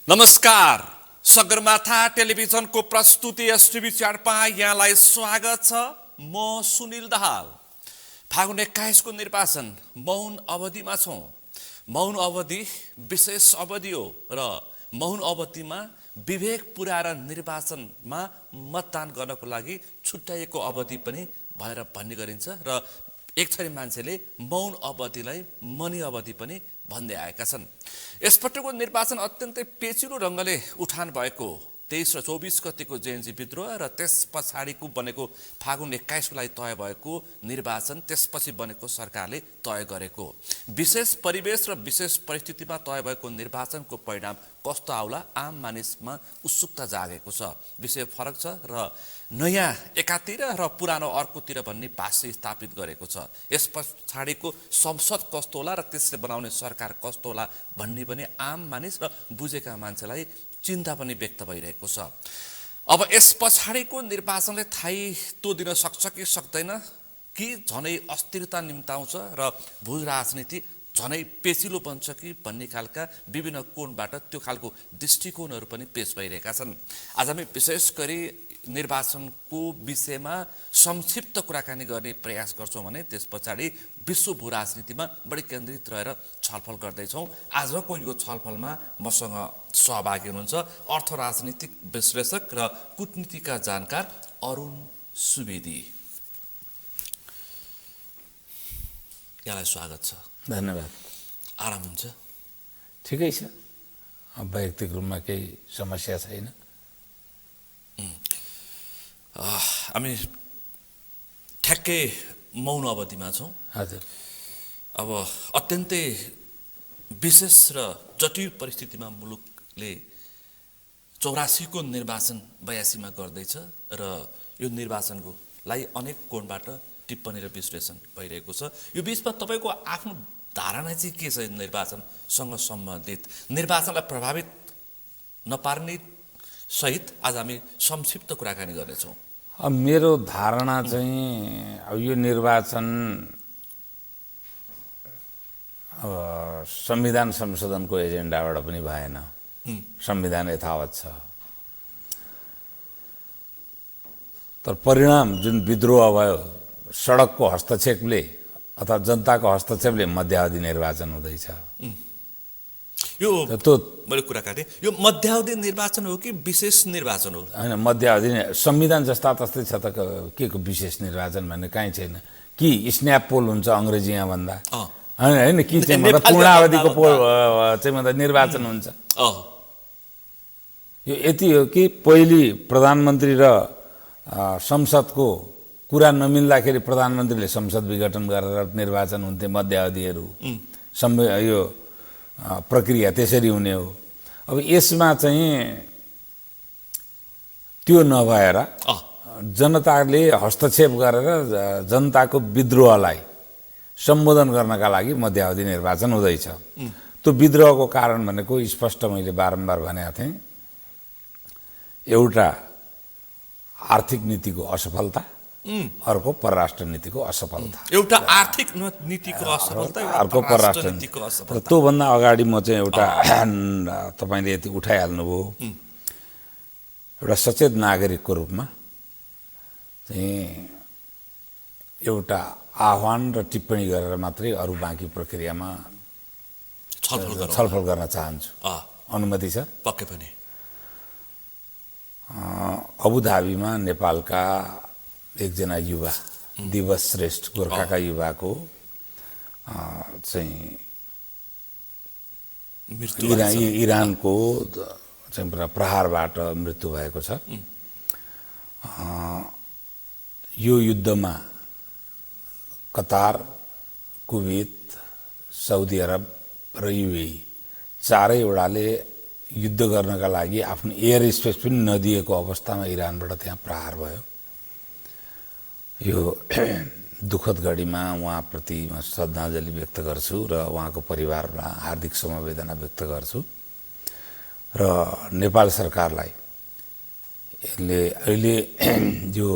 नमस्कार। सगरमाथा टेलिभिजनको प्रस्तुति एसटिभी 4 यहाँलाई स्वागत छ। म सुनिल दाहाल। फागुन 21 को निर्वाचन मौन अवधिमा छौं। मौन अवधि विशेष अवधि हो र मौन अवधिमा विवेक पुर्याएर निर्वाचनमा मतदान गर्नको लागि छुट्याइएको अवधि पनि भएर भन्ने गरिन्छ र एक थरी मान्छेले मौन अवधिलाई मनी अवधि पनि भन्दै आएका छन्। यसपटकको निर्वाचन अत्यन्तै पेचिलो रङ्गले उठान भएको 23 र 24 गतिको जेएनजी विद्रोह र त्यस पछाडिको बनेको फागुन 21 को लागि तय भएको निर्वाचन, त्यसपछि बनेको सरकारले तय गरेको विशेष परिवेश र विशेष परिस्थितिमा तय भएको निर्वाचनको परिणाम कस्तो आउला आम मानिसमा उत्सुकता जागेको छ। विषय फरक छ र नयाँ एकातिर र पुरानो अर्कोतिर भन्ने भाष्य स्थापित गरेको छ। यस पछाडिको संसद कस्तो होला र त्यसले बनाउने सरकार कस्तो होला भन्ने पनि आम मानिस र बुझेका मान्छेलाई चिन्ता पनि व्यक्त भइरहेको छ। अब यस पछाडिको निर्वाचनले थाहै तो दिन सक्छ कि सक्दैन, कि झनै अस्थिरता निम्ताउँछ र भू राजनीति झनै पेचिलो बन्छ कि भन्ने खालका विभिन्न कोणबाट त्यो खालको दृष्टिकोणहरू पनि पेश भइरहेका छन्। आज हामी विशेष गरी निर्वाचनको विषयमा संक्षिप्त कुराकानी गर्ने प्रयास गर्छौं भने त्यस पछाडि विश्व भू राजनीतिमा बढी केन्द्रित रहेर छलफल गर्दैछौं। आजको यो छलफलमा मसँग सहभागी हुनुहुन्छ अर्थ राजनीतिक विश्लेषक र कूटनीतिका जानकार अरुण सुवेदी। यहाँलाई स्वागत छ। धन्यवाद। आराम हुन्छ? ठिकै छ, वैयक्तिक रूपमा केही समस्या छैन। हामी ठ्याक्कै मौन अवधिमा छौँ। हजुर। अब अत्यन्तै विशेष र जटिल परिस्थितिमा मुलुकले 84 को निर्वाचन 82 मा गर्दैछ र यो निर्वाचनको लागि अनेक कोणबाट टिप्पणी र विश्लेषण भइरहेको छ। यो बीचमा तपाईको आफ्नो धारणा चाहिँ के छ निर्वाचनसँग सम्बन्धित, निर्वाचनलाई प्रभावित नपार्ने सहित आज हामी संक्षिप्त कुराकानी गर्नेछौँ। अब मेरो धारणा चाहिँ अब यो निर्वाचन अब संविधान संशोधनको एजेन्डाबाट पनि भएन। संविधान यथावत छ, तर परिणाम जुन विद्रोह भयो सडकको हस्तक्षेपले अथवा जनताको हस्तक्षेपले मध्यावधि निर्वाचन हुँदैछ। यो मैले कुरा काटेँ, यो मध्यावधि निर्वाचन हो कि विशेष निर्वाचन हो? होइन, मध्यावधि संविधान जस्ता तस्तै छ त के को विशेष निर्वाचन भन्ने काहीँ छैन। कि स्न्याप पोल हुन्छ अङ्ग्रेजीमा भन्दा, होइन कि चाहिँ मतलब पूर्णावधिको पोल चाहिँ मतलब निर्वाचन हुन्छ। यो यति हो कि पहिले प्रधानमन्त्री र संसदको कुरा नमिल्दाखेरि प्रधानमन्त्रीले संसद विघटन गरेर निर्वाचन हुन्थे। मध्यावधिहरू यो प्रक्रिया त्यसरी हुने हो। अब यसमा चाहिँ त्यो नभएर जनताले हस्तक्षेप गरेर जनताको विद्रोहलाई सम्बोधन गर्नका लागि मध्यावधि निर्वाचन हुँदैछ। त्यो विद्रोहको कारण भनेको स्पष्ट मैले बारम्बार भनेको थिएँ, एउटा आर्थिक नीतिको असफलता, अर्को परराष्ट्र नीतिको असफलता। एउटा आर्थिक नीतिको असफलता, अर्को परराष्ट्र नीतिको असफलता। त्योभन्दा अगाडि म चाहिँ एउटा तपाईँले यति उठाइहाल्नुभयो, एउटा सचेत नागरिकको रूपमा चाहिँ एउटा आह्वान र टिप्पणी गरेर मात्रै अरू बाँकी प्रक्रियामा छलफल गर्न चाहन्छु। अनुमति छ? पक्कै पनि। अबुधाबीमा नेपालका एकजना युवा दिवस श्रेष्ठ गोर्खाका युवाको चाहिँ इरानको चाहिँ प्रहारबाट मृत्यु भएको छ। यो युद्धमा कतार, कुवेत, साउदी अरब र युएई चारैवटाले युद्ध गर्नका लागि आफ्नो एयर स्पेस पनि नदिएको अवस्थामा इरानबाट त्यहाँ प्रहार भयो। यो दुःखद घडीमा उहाँप्रति म श्रद्धाञ्जली व्यक्त गर्छु र उहाँको परिवारमा हार्दिक समवेदना व्यक्त गर्छु र नेपाल सरकारलाई यसले अहिले यो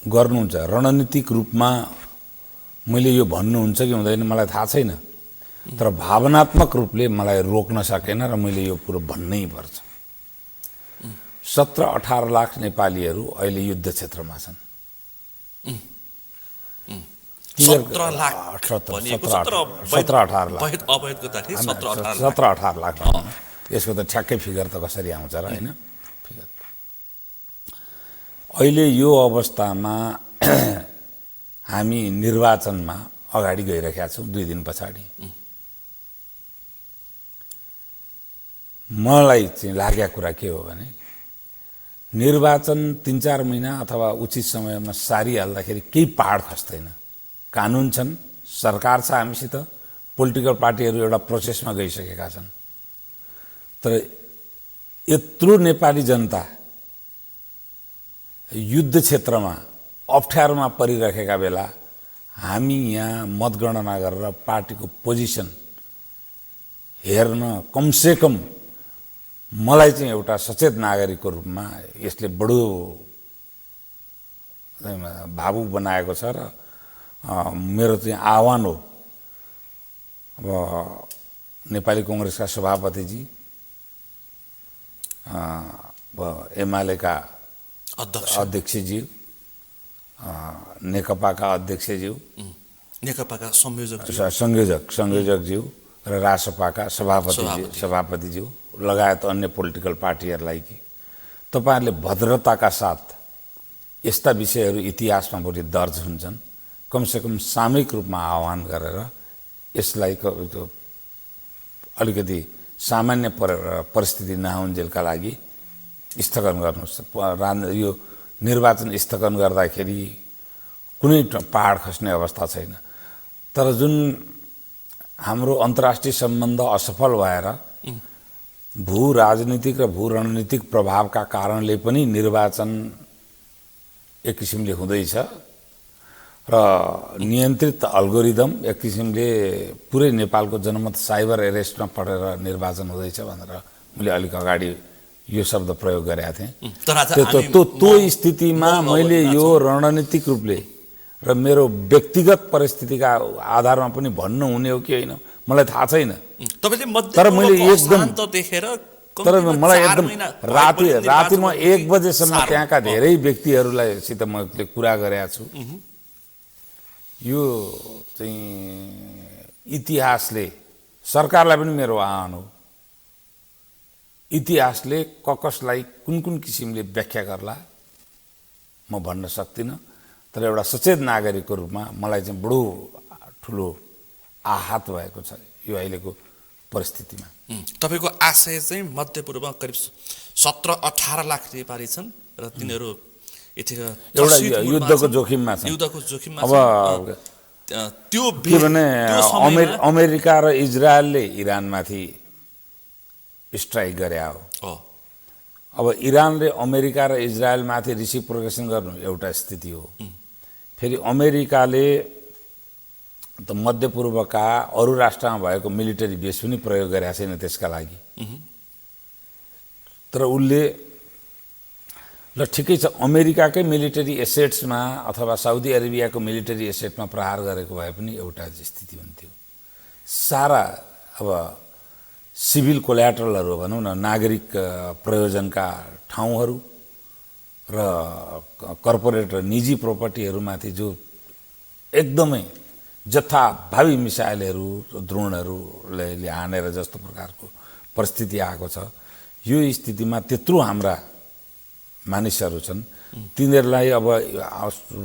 गर्नुहुन्छ रणनीतिक रूपमा मैले यो भन्नुहुन्छ कि हुँदैन मलाई थाहा छैन, तर भावनात्मक रूपले मलाई रोक्न सकेन र मैले यो कुरो भन्नै पर्छ। 17-18 लाख नेपालीहरू अहिले युद्ध क्षेत्रमा छन्। 17 लाख 17-18 लाख 17-18 लाख। यसको त ठ्याक्कै फिगर त कसरी आउँछ र होइन फिगर। अहिले यो अवस्थामा हामी निर्वाचनमा अगाडि गइरहेका छौँ 2 दिन पछाडि। मलाई चाहिँ लागेको कुरा के हो भने निर्वाचन 3-4 महिना अथवा उचित समयमा सारिहाल्दाखेरि केही पहाड खस्दैन। कानुन छन्, सरकार छ हामीसित, पोलिटिकल पार्टीहरू एउटा प्रोसेसमा गइसकेका छन्। तर यत्रो नेपाली जनता युद्ध क्षेत्रमा अप्ठ्यारोमा परिरहेका बेला हामी यहाँ मतगणना गरेर पार्टीको पोजिसन हेर्न कमसेकम मलाई चाहिँ एउटा सचेत नागरिकको रूपमा यसले बडो भावुक बनाएको छ र मेरो चाहिँ आह्वान हो। अब नेपाली कांग्रेसका सभापतिजी, एमालेका अध्यक्षज्यू, नेकपाका अध्यक्षज्यू, नेकपाका संयोजकज्यू र रासपाका सभापतिज्यू लगायत अन्य पोलिटिकल पार्टीहरूलाई कि तपाईहरुले भद्रताका साथ यस्ता विषयहरू इतिहासमा भोलि दर्ज हुन्छन्, कमसेकम सामूहिक रूपमा आह्वान गरेर यसलाई अलिकति सामान्य परिस्थिति नआउन्जेलका लागि स्थगन गर्नुहोस्। यो निर्वाचन स्थगन गर्दाखेरि कुनै पहाड खस्ने अवस्था छैन। तर जुन हाम्रो अन्तर्राष्ट्रिय सम्बन्ध असफल भएर भू राजनीतिक र भू रणनीतिक प्रभावका कारणले पनि निर्वाचन एक किसिमले हुँदैछ र नियन्त्रित अल्गोरिदम एक किसिमले पुरै नेपालको जनमत साइबर एरेस्टमा परेर निर्वाचन हुँदैछ भनेर मैले अलिक अगाडि यो शब्द प्रयोग गरेका थिएँ। त्यो स्थितिमा मैले यो रणनीतिक रूपले र मेरो व्यक्तिगत परिस्थितिका आधारमा पनि भन्नु हुने हो कि होइन मलाई थाहा छैन। तर मैले एकदम तर मलाई एकदम राति म 1 बजेसम्म त्यहाँका धेरै व्यक्तिहरूलाई सित मैले कुरा गरेका छु। यो चाहिँ इतिहासले सरकारलाई पनि मेरो आह्वान हो, इतिहासले कसलाई कुन कुन किसिमले व्याख्या गर्ला म भन्न सक्दिनँ। तर एउटा सचेत नागरिकको रूपमा मलाई चाहिँ बडो ठुलो आहत भएको छ यो अहिलेको परिस्थितिमा। तपाईको आशय चाहिँ मध्यपूर्वमा करिब 17-18 लाख नेपाली छन् र तिनीहरू एउटा युद्धको जोखिममा छन्। अब त्यो के भने अमेरिका र इजरायलले इरानमाथि स्ट्राइक गरे हो। अब इरानले अमेरिका र इजरायलमाथि रिसिप्रोकेसन गर्नु एउटा स्थिति हो। फेरि अमेरिकाले त मध्यपूर्वका अरू राष्ट्रमा भएको मिलिटरी बेस पनि प्रयोग गरेका छैन त्यसका लागि। तर उसले ल ठिकै छ अमेरिकाकै मिलिटरी एसेट्समा अथवा साउदी अरेबियाको मिलिटरी एसेटमा प्रहार गरेको भए पनि एउटा स्थिति हुन्थ्यो। सारा अब सिभिल कोल्याटरलहरू भनौँ न, नागरिक प्रयोजनका ठाउँहरू र कर्पोरेट र निजी प्रोपर्टीहरूमाथि जो एकदमै जथाभावी मिसाइलहरू ड्रोनहरूले हानेर जस्तो प्रकारको परिस्थिति आएको छ, यो स्थितिमा त्यत्रो हाम्रा मानिसहरू छन्, तिनीहरूलाई अब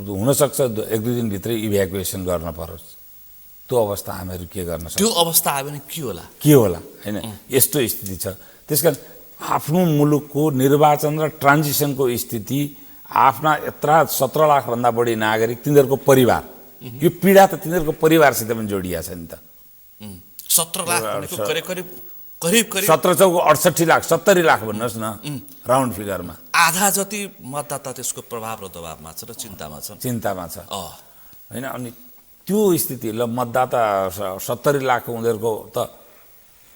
हुनसक्छ 1-2 दिनभित्रै इभ्याकुएसन गर्न परोस्। त्यो अवस्था हामीहरू के गर्न सक्छौँ? त्यो अवस्था आयो भने के होला हैन, यस्तो स्थिति छ। त्यसकारण आफ्नो मुलुकको निर्वाचन र ट्रान्जिसनको स्थिति आफ्ना यत्रा 17 लाख भन्दा बढी नागरिक, तिनीहरूको परिवार, यो पीडा त तिनीहरूको परिवारसित पनि जोडिया छ नि त। 17 लाख भनेको करिब 17-68 लाख 70 लाख भन्नुहोस् न राउन्ड फिगरमा। आधा जति मतदाता त्यसको प्रभाव र दबावमा छ र चिन्तामा छ हैन। अनि त्यो स्थिति ल मतदाता 70 लाख उनीहरूको त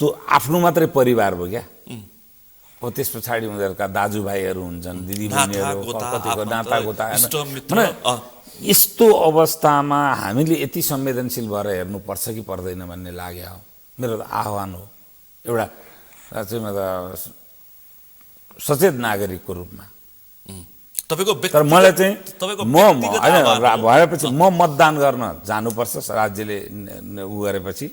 त्यो आफ्नो मात्रै परिवार हो क्या। अब त्यस पछाडि उनीहरूका दाजुभाइहरू हुन्छन्, दिदीबहिनीहरू, कतिको नातागोता। यस्तो अवस्थामा हामीले यति संवेदनशील भएर हेर्नुपर्छ कि पर्दैन भन्ने लाग्यो। मेरो त आह्वान हो एउटा चाहिँ सचेत नागरिकको रूपमा। तपाईको तर मलाई चाहिँ तपाईको भएपछि म मतदान गर्न जानुपर्छ राज्यले उ गरेपछि।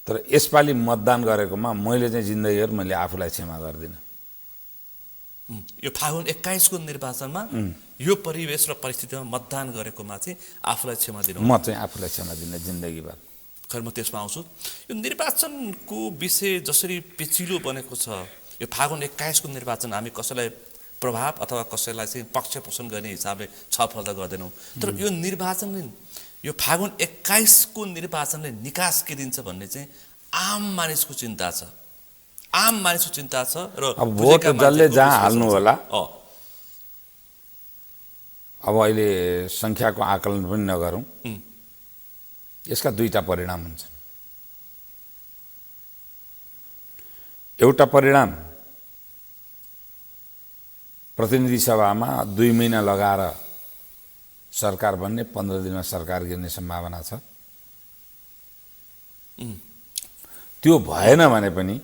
तर यसपालि मतदान गरेकोमा मैले चाहिँ जिन्दगीभर मैले आफूलाई क्षमा गर्दिनँ। यो फागुन 21 को निर्वाचनमा यो परिवेश र परिस्थितिमा मतदान गरेकोमा चाहिँ आफूलाई क्षमा दिनु। म चाहिँ आफूलाई क्षमा दिने जिन्दगीभर। खैर म त्यसमा आउँछु। यो निर्वाचनको विषय जसरी पेचिलो बनेको छ, यो फागुन 21 को निर्वाचन हामी कसैलाई प्रभाव अथवा कसैलाई चाहिँ पक्ष पोषण गर्ने हिसाबले छलफल त गर्दैनौँ, तर यो निर्वाचनले यो फागुन 21 को निर्वाचनले निकास के दिन्छ भन्ने चाहिँ आम मानिसको चिन्ता छ। आम मानिसको चिन्ता छ र अब भोट जसले जहाँ हाल्नु होला। अब अहिले संख्याको आकलन पनि नगरौँ, यसका दुईटा परिणाम हुन्छन्। एउटा परिणाम प्रतिनिधि सभामा 2 महिना लगाएर सरकार बन्ने, 15 दिनमा सरकार गिर्ने सम्भावना छ। त्यो भएन भने पनि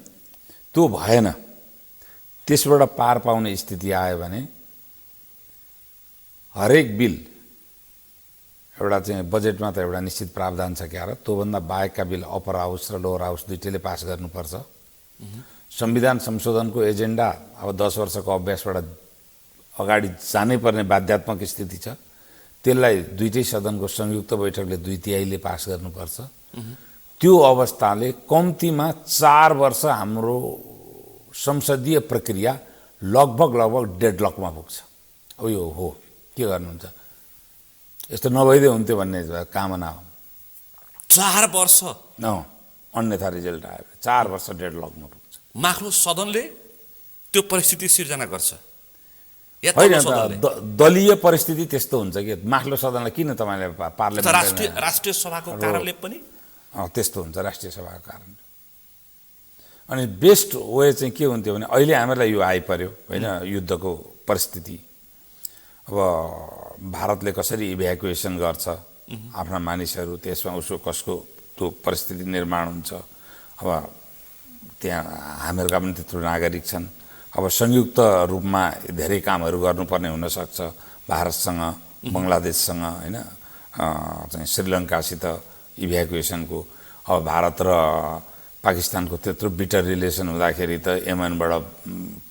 त्यो भएन, त्यसबाट पार पाउने स्थिति आयो भने हरेक बिल एउटा चाहिँ बजेटमा त एउटा निश्चित प्रावधान छ क्या र त्योभन्दा बाहेकका बिल अप्पर हाउस र लोअर हाउस दुईटैले पास गर्नुपर्छ। संविधान संशोधनको एजेन्डा अब 10 वर्षको अभ्यासबाट अगाडि जानै पर्ने बाध्यात्मक स्थिति छ। त्यसलाई दुईटै सदनको संयुक्त बैठकले 2/3 पास गर्नुपर्छ। त्यो अवस्थाले कम्तीमा 4 वर्ष हाम्रो संसदीय प्रक्रिया लगभग डेडलकमा पुग्छ। अब यो हो के गर्नुहुन्छ, यस्तो नभइदिए हुन्थ्यो भन्ने कामना हो। 4 वर्ष अन्यथा रिजल्ट आयो 4 वर्ष डेडलकमा पुग्छ। माथिल्लो सदनले त्यो परिस्थिति सिर्जना गर्छ। होइन, दलीय परिस्थिति त्यस्तो हुन्छ कि माथिल्लो सदनलाई किन तपाईँले पार्लियामेन्ट राष्ट्रिय सभाको कारणले पनि त्यस्तो हुन्छ। राष्ट्रिय सभाको कारण अनि बेस्ट वे चाहिँ के हुन्थ्यो भने अहिले हामीलाई यो आइपर्यो होइन, युद्धको परिस्थिति। अब भारतले कसरी इभ्याकुएसन गर्छ आफ्ना मानिसहरू, त्यसमा उसको कसको त्यो परिस्थिति निर्माण हुन्छ। अब त्यहाँ हामीहरूका पनि त्यत्रो नागरिक छन्। अब संयुक्त रूपमा धेरै कामहरू गर्नुपर्ने हुनसक्छ भारतसँग, बङ्गलादेशसँग होइन, चाहिँ श्रीलङ्कासित इभ्याकुएसनको। अब भारत र पाकिस्तानको त्यत्रो बिटर रिलेसन हुँदाखेरि त यमनबाट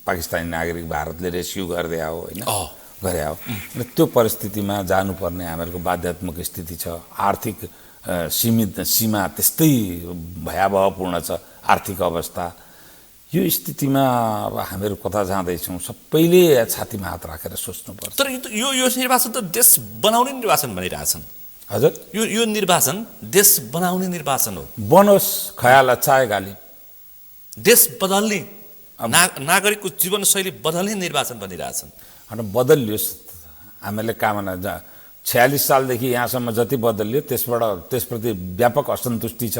पाकिस्तानी नागरिक भारतले रेस्क्यु गर्दै आयो होइन, गरे हो। र त्यो परिस्थितिमा जानुपर्ने हामीहरूको बाध्यात्मक स्थिति छ। आर्थिक सीमित सीमा त्यस्तै भयावहपूर्ण छ आर्थिक अवस्था। यो स्थितिमा अब हामीहरू कता जाँदैछौँ सबैले छातीमा हात राखेर सोच्नुपर्छ। तर यो निर्वाचन त देश बनाउने निर्वाचन भनिरहेछन्। हजुर, यो निर्वाचन देश बनाउने निर्वाचन हो। बनोस् खयाल अच्छा है गाली, देश बदल्ने नागरिकको जीवनशैली बदल्ने निर्वाचन भनिरहेछन्। अनि बदलियोस्, हामीले कामना 46 सालदेखि यहाँसम्म जति बदलियो त्यसप्रति व्यापक असन्तुष्टि छ।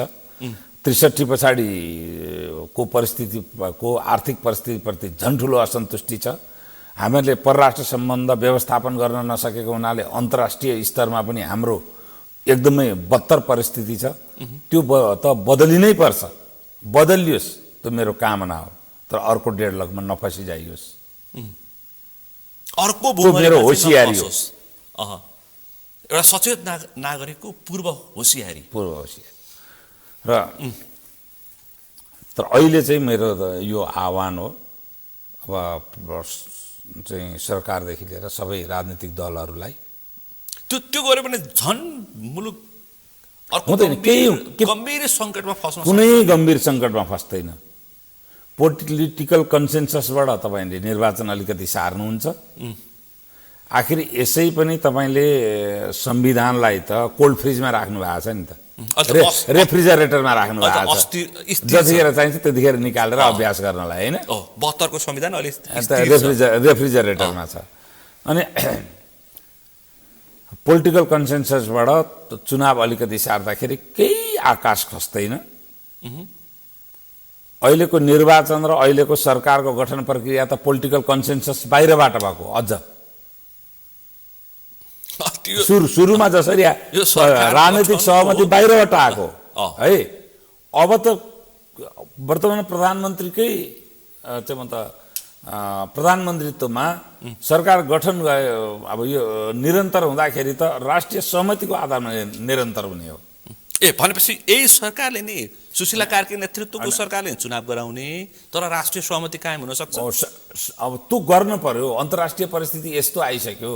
63 पछाडिको परिस्थितिको आर्थिक परिस्थितिप्रति झन् ठुलो असन्तुष्टि छ। हामीहरूले परराष्ट्र सम्बन्ध व्यवस्थापन गर्न नसकेको हुनाले अन्तर्राष्ट्रिय स्तरमा पनि हाम्रो एकदमै बदतर परिस्थिति छ। त्यो त बदलिनै पर्छ, बदलियोस्, त्यो मेरो कामना हो। तर अर्को डेडलकमा नफसिजाइयोस्, अर्को मेरो होसियारी हो। एउटा सचेत नागरिकको पूर्व होसियारी र तर अहिले चाहिँ मेरो यो आह्वान हो, अब चाहिँ सरकारदेखि लिएर सबै राजनीतिक दलहरूलाई त्यो गर्यो भने झन् मुलुक गम्भीर सङ्कटमा फस्न, कुनै गम्भीर सङ्कटमा फस्दैन। पोलिटिकल कन्सेन्ससबाट तपाईँले निर्वाचन अलिकति सार्नुहुन्छ। आखिर यसै पनि तपाईँले संविधानलाई त कोल्ड फ्रिजमा राख्नु भएको छ नि त, रेफ्रिजरेटरमा राख्नु भएको छ। जतिखेर चाहिन्छ त्यतिखेर निकालेर अभ्यास गर्नलाई होइन। 72 को संविधान अहिले रेफ्रिजरेटरमा छ। अनि पोलिटिकल कन्सेन्ससबाट चुनाव अलिकति सार्दाखेरि केही आकाश खस्दैन। अहिलेको निर्वाचन र अहिलेको सरकारको गठन प्रक्रिया त पोलिटिकल कन्सेन्सस बाहिरबाट भएको। अझ सुरुमा जसरी राजनीतिक सहमति बाहिरबाट आएको है, अब त वर्तमान प्रधानमन्त्रीकै चाहिँ म त प्रधानमन्त्रीत्वमा सरकार गठन गयो। अब यो निरन्तर हुँदाखेरि त राष्ट्रिय सहमतिको आधारमा निरन्तर हुने हो। भनेपछि यही सरकारले नि सुशीला कार्की नेतृत्वको सरकारले चुनाव गराउने, तर राष्ट्रिय सहमति कायम हुन सक्छ। अब त्यो गर्नु पर्यो। अन्तर्राष्ट्रिय परिस्थिति यस्तो आइसक्यो,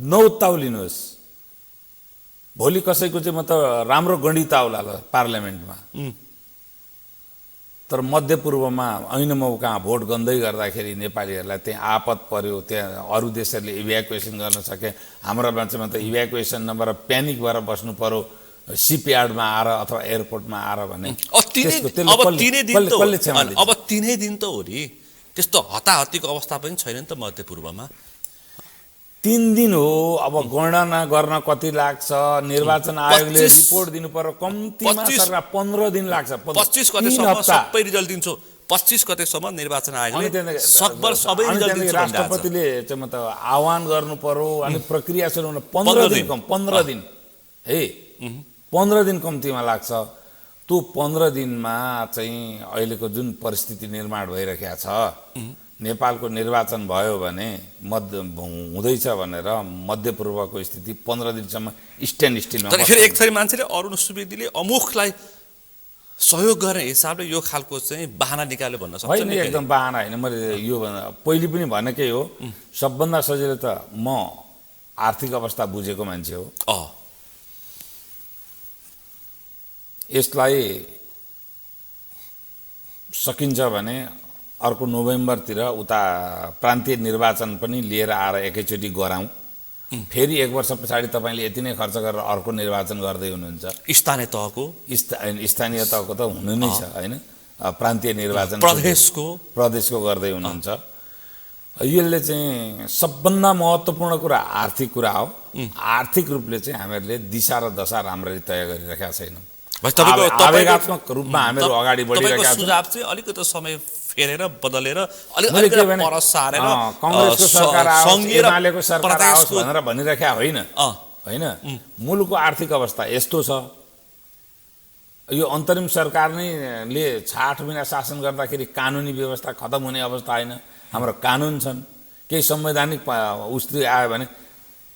नउत्ताउलिनुहोस्। भोलि कसैको चाहिँ म त राम्रो गणित आउला पार्लियामेन्टमा, तर मध्यपूर्वमा ऐन मौका भोट गन्दै गर्दाखेरि नेपालीहरूलाई त्यहाँ आपत पर्यो, त्यहाँ अरू देशहरूले इभ्याकुएसन गर्न सके, हाम्रो मान्छेमा त इभ्याकुएसन नभएर प्यानिक भएर बस्नु पर्यो सिपयार्डमा आएर अथवा एयरपोर्टमा आएर भने अब 3 दिन त हो नि, त्यस्तो हताहतीको अवस्था पनि छैन नि त मध्यपूर्वमा। 3 दिन हो। अब गणना गर्न कति लाग्छ, निर्वाचन आयोगले रिपोर्ट दिनु पर्यो, कम्तीमा सरकार 15 दिन लाग्छ। 25 गतेसम्म सबै रिजल्ट दिन्छौ। 25 गतेसम्म निर्वाचन आयोगले सकभर सबै रिजल्ट दिन्छ। राष्ट्रपतिले चाहिँ म त आह्वान गर्नु पर्यो, अनि प्रक्रिया सुरु हुन 15 दिन कम, 15 दिन है, 15 दिन कम्तीमा लाग्छ। त्यो 15 दिनमा चाहिँ अहिलेको जुन परिस्थिति निर्माण भइरहेको छ, नेपालको निर्वाचन भयो भने हुँदैछ भनेर मध्यपूर्वको स्थिति 15 दिनसम्म स्ट्यान्ड स्टिलमा। तर फेरि एक थरी मान्छेले अरुण सुवेदीले अमुखलाई सहयोग गर्ने हिसाबले यो खालको चाहिँ बहाना निकाल्यो भन्न सक्छ नि। एकदम बहाना होइन, मैले यो पहिले पनि भनेकै हो। सबभन्दा सजिलो त म आर्थिक अवस्था बुझेको मान्छे हो। यसलाई सकिन्छ भने अर्को नोभेम्बरतिर उता प्रान्तीय निर्वाचन पनि लिएर आएर एकैचोटि गराउँ। फेरि 1 वर्ष पछाडि तपाईँले यति नै खर्च गरेर अर्को निर्वाचन गर्दै हुनुहुन्छ। स्थानीय तहको त हुनु नै छ होइन, प्रान्तीय निर्वाचन प्रदेशको गर्दै हुनुहुन्छ। यसले चाहिँ सबभन्दा महत्त्वपूर्ण कुरा आर्थिक कुरा हो। आर्थिक रूपले चाहिँ हामीहरूले दिशा र दशा राम्ररी तय गरिरहेका छैनौँ। आवेगात्मक रूपमा हामीहरू अगाडि बढिरहेका छौँ। सुझाव चाहिँ अलिकति समय फेरेर बदलेर कांग्रेसको सरकार आओस्, एमालेको सरकार आओस् भनेर भनिरहेका होइन। मुलुकको आर्थिक अवस्था यस्तो छ। यो अन्तरिम सरकार ले 60 महिना शासन गर्दाखेरि कानुनी व्यवस्था खतम हुने अवस्था होइन। हाम्रो कानुन छन्। केही संवैधानिक उस्त्री आयो भने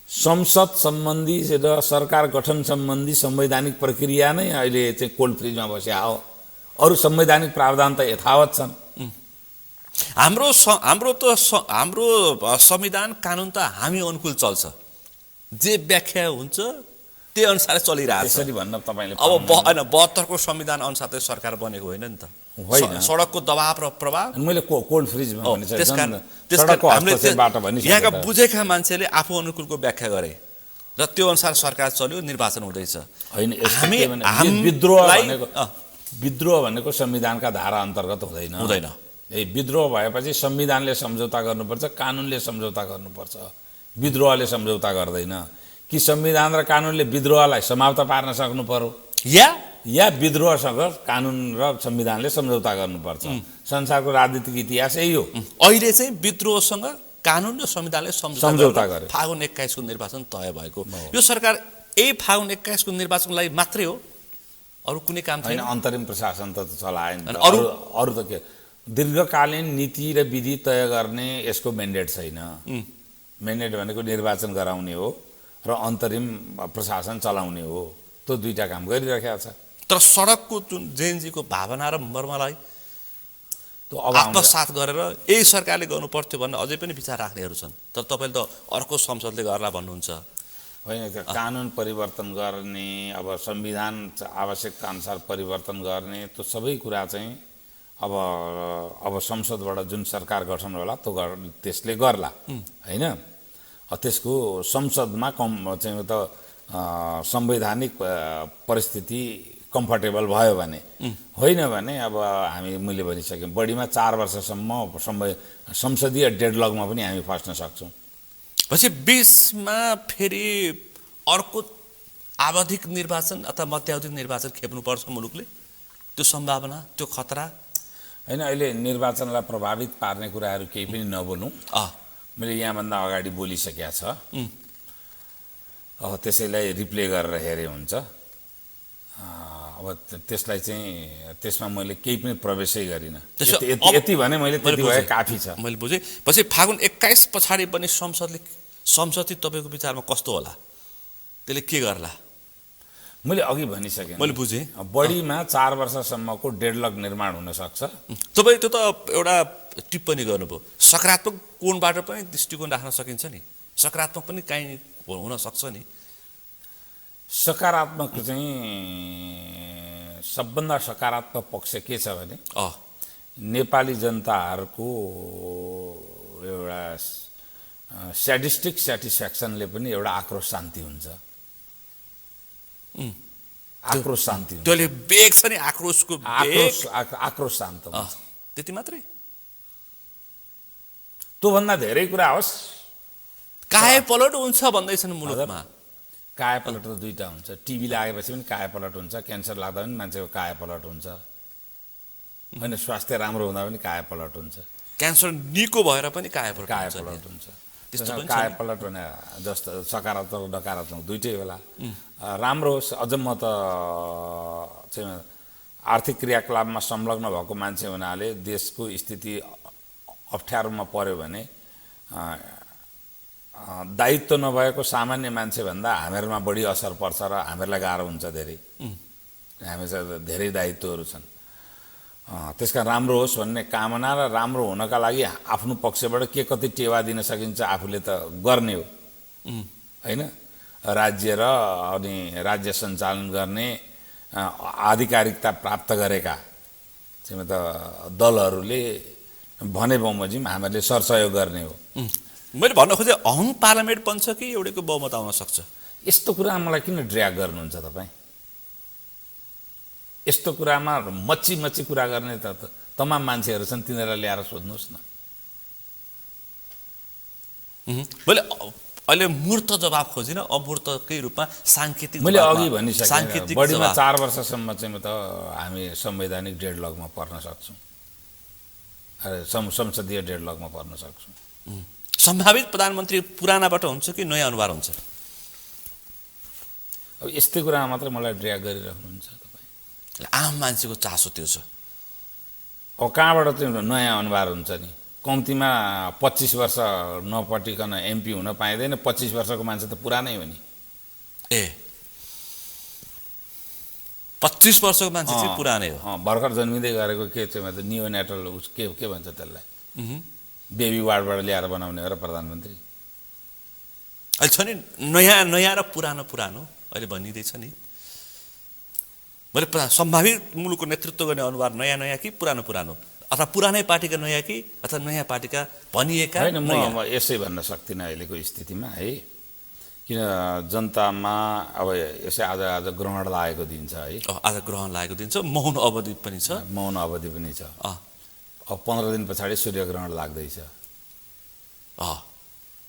संसद सम्बन्धी र सरकार गठन सम्बन्धी संवैधानिक प्रक्रिया नै अहिले चाहिँ कोल्ड फ्रिजमा बस्या हो। अरू संवैधानिक प्रावधान त यथावत छन्। हाम्रो संविधान कानुन त हामी अनुकूल चल्छ, जे व्याख्या हुन्छ त्यही अनुसार चलिरहेछ। त्यसरी भन्न तपाईले अब हैन 72 को संविधान अनुसार चाहिँ सरकार बनेको होइन नि त। सडकको दबाव र प्रभाव मैले कोल्ड फ्रिजमा भने चाहिँ सडकको हस्तक्षेपबाट भनिसकेँ। यहाँका बुझेका मान्छेले आफू अनुकूलको व्याख्या गरे र त्यो अनुसार सरकार चल्यो, निर्वाचन हुँदैछ। हैन विद्रोह भनेको संविधानका धारा अन्तर्गत हुँदैन। विद्रोह भएपछि संविधानले सम्झौता गर्नुपर्छ, कानुनले सम्झौता गर्नुपर्छ। विद्रोहले सम्झौता गर्दैन। कि संविधान र कानुनले विद्रोहलाई समाप्त पार्न सक्नु पर्यो, या विद्रोहसँग कानुन र संविधानले सम्झौता गर्नुपर्छ। संसारको राजनीतिक इतिहास यही हो। अहिले चाहिँ विद्रोहसँग कानुन र संविधानले सम्झौता गरे। फागुन 21 को निर्वाचन तय भएको। यो सरकार यही फागुन 21 को निर्वाचनलाई मात्रै हो, अरू कुनै काम छैन। अन्तरिम प्रशासन त चलाएन। अरू त के दीर्घकालीन नीति र विधि तय गर्ने यसको म्यान्डेट छैन। म्यान्डेट भनेको निर्वाचन गराउने हो र अन्तरिम प्रशासन चलाउने हो। त्यो दुईटा काम गरिरहेको छ। तर सडकको जुन जेएनजीको भावना र मर्मलाई त्यो आत्मसात गरेर यही सरकारले गर्नु पर्थ्यो भन्ने अझै पनि विचार राख्नेहरू छन्। तर तपाईले त अर्को संसदले गर्ला भन्नुहुन्छ। होइन, कानुन परिवर्तन गर्ने, अब संविधान आवश्यकता अनुसार परिवर्तन गर्ने, त्यो सबै कुरा चाहिँ अब संसदबाट जुन सरकार गठन होला त्यो त्यसले गर्ला हैन। त्यसको संसदमा चाहिँ त संवैधानिक परिस्थिति कम्फर्टेबल भयो भने, होइन भने अब मैले भनिसक्यौँ बढीमा 4 वर्षसम्म संसदीय डेडलकमा पनि हामी फस्न सक्छौँ। पछि 20 मा फेरि अर्को आवधिक निर्वाचन अथवा मध्यावधि निर्वाचन खेप्नुपर्छ मुलुकले, त्यो सम्भावना, त्यो खतरा हैन। अहिले निर्वाचनलाई प्रभावित पार्ने कुराहरू केही पनि नबोलौँ। मैले यहाँभन्दा अगाडि बोलिसकेको छ। अब त्यसैलाई रिप्ले गरेर हेरे हुन्छ। अब त्यसलाई चाहिँ त्यसमा मैले केही पनि प्रवेशै गरिनँ। त्यसो यति भने मैले त्यति भए काफी छ। मैले बुझेँ। पछि फागुन 21 पछाडि पनि संसदले तपाईँको विचारमा कस्तो होला, त्यसले के गर्ला? मैले अघि भनिसकेँ, मैले बुझेँ। बढीमा 4 वर्षसम्मको डेडलक निर्माण हुन सक्छ। तपाईँ त्यो त एउटा टिप्पणी गर्नुभयो, सकारात्मक कोणबाट पनि दृष्टिकोण राख्न सकिन्छ नि, सकारात्मक पनि काहीँ हुन सक्छ नि। सकारात्मक चाहिँ सबभन्दा सकारात्मक पक्ष के छ भने नेपाली जनताहरूको एउटा स्याडिस्टिक सेटिस्फ्याक्सनले पनि एउटा आक्रोश शान्ति हुन्छ। आक्रोश शान्ति हुन्छ, त्यसले बेग छ नि, आक्रोशको आक्रोश शान्त हुन्छ। त्यति मात्रै? त्योभन्दा धेरै कुरा होस्। कायापलट हुन्छ भन्दैछन् मुलुकमा। कायापलट त दुईवटा हुन्छ, टिभी लागेपछि पनि कायापलट हुन्छ, क्यान्सर लाग्दा पनि मान्छेको कायापलट हुन्छ, होइन स्वास्थ्य राम्रो हुँदा पनि कायापलट हुन्छ, क्यान्सर निको भएर पनि कायापलट हुन्छ। त्यस्तो कायापलट भने जस्तो सकारात्मक नकारात्मक दुइटै होला। राम्रो होस्। अझ म त चाहिँ आर्थिक क्रियाकलापमा संलग्न भएको मान्छे हुनाले देशको स्थिति अप्ठ्यारोमा पर्यो भने दायित्व नभएको सामान्य मान्छेभन्दा हामीहरूमा बढी असर पर्छ र हामीहरूलाई गाह्रो हुन्छ धेरै। हामीसँग धेरै दायित्वहरू छन्। त्यसका राम्रो होस् भन्ने कामना र राम्रो हुनका लागि आफ्नो पक्षबाट के कति टेवा दिन सकिन्छ आफूले त गर्ने हो, होइन? राज्य र अनि राज्य सञ्चालन गर्ने आधिकारिकता प्राप्त गरेका चाहिँ त दलहरूले भने बमोजिम हामीहरूले सरसहयोग गर्ने हो। मैले भन्न खोजेँ अहङ पार्लियामेन्ट बन्छ कि एउटैको बहुमत आउन सक्छ? यस्तो कुरा मलाई किन ड्र्याग गर्नुहुन्छ तपाईँ? यस्तो कुरामा मच्ची कुरा गर्ने त तमाम मान्छेहरू छन्, तिनीहरूलाई ल्याएर सोध्नुहोस् न। मैले अहिले मूर्त जवाब खोजिनँ, अमूर्तकै रूपमा सांकेतिक। मैले अघि भनिसकेँ, बढीमा 4 वर्षसम्म चाहिँ त हामी संवैधानिक डेडलकमा पर्न सक्छौँ, संसदीय डेडलकमा पर्न सक्छौँ। सम्भावित प्रधानमन्त्री पुरानाबाट हुन्छ कि नयाँ अनुहार हुन्छ? अब यस्तै कुरामा मात्रै मलाई ड्र्याग गरिराख्नुहुन्छ तपाईँ। आम मान्छेको चासो त्यो छ। अब कहाँबाट चाहिँ नयाँ अनुहार हुन्छ नि? कम्तीमा 25 वर्ष नपटिकन एमपी हुन पाइँदैन। 25 वर्षको मान्छे त पुरानै हो नि। 25 वर्षको मान्छे चाहिँ पुरानै हो। भर्खर जन्मिँदै गरेको के चाहिँ नियोनेटल के भन्छ त्यसलाई? बेबी वार्डबाट ल्याएर बनाउने हो र प्रधानमन्त्री? अहिले छ नि नयाँ र पुरानो अहिले भनिँदैछ नि। मैले सम्भावित मुलुकको नेतृत्व गर्ने अनुहार नयाँ कि पुरानो अथवा पुरानै पार्टीका नयाँ कि अथवा नयाँ पार्टीका भनिएका? होइन, म यसै भन्न सक्दिनँ अहिलेको स्थितिमा है, किन जनतामा अब यसै आज ग्रहण लागेको दिन छ है। आज ग्रहण लागेको दिन छ, मौन अवधि पनि छ। अब 15 दिन पछाडि सूर्यग्रहण लाग्दैछ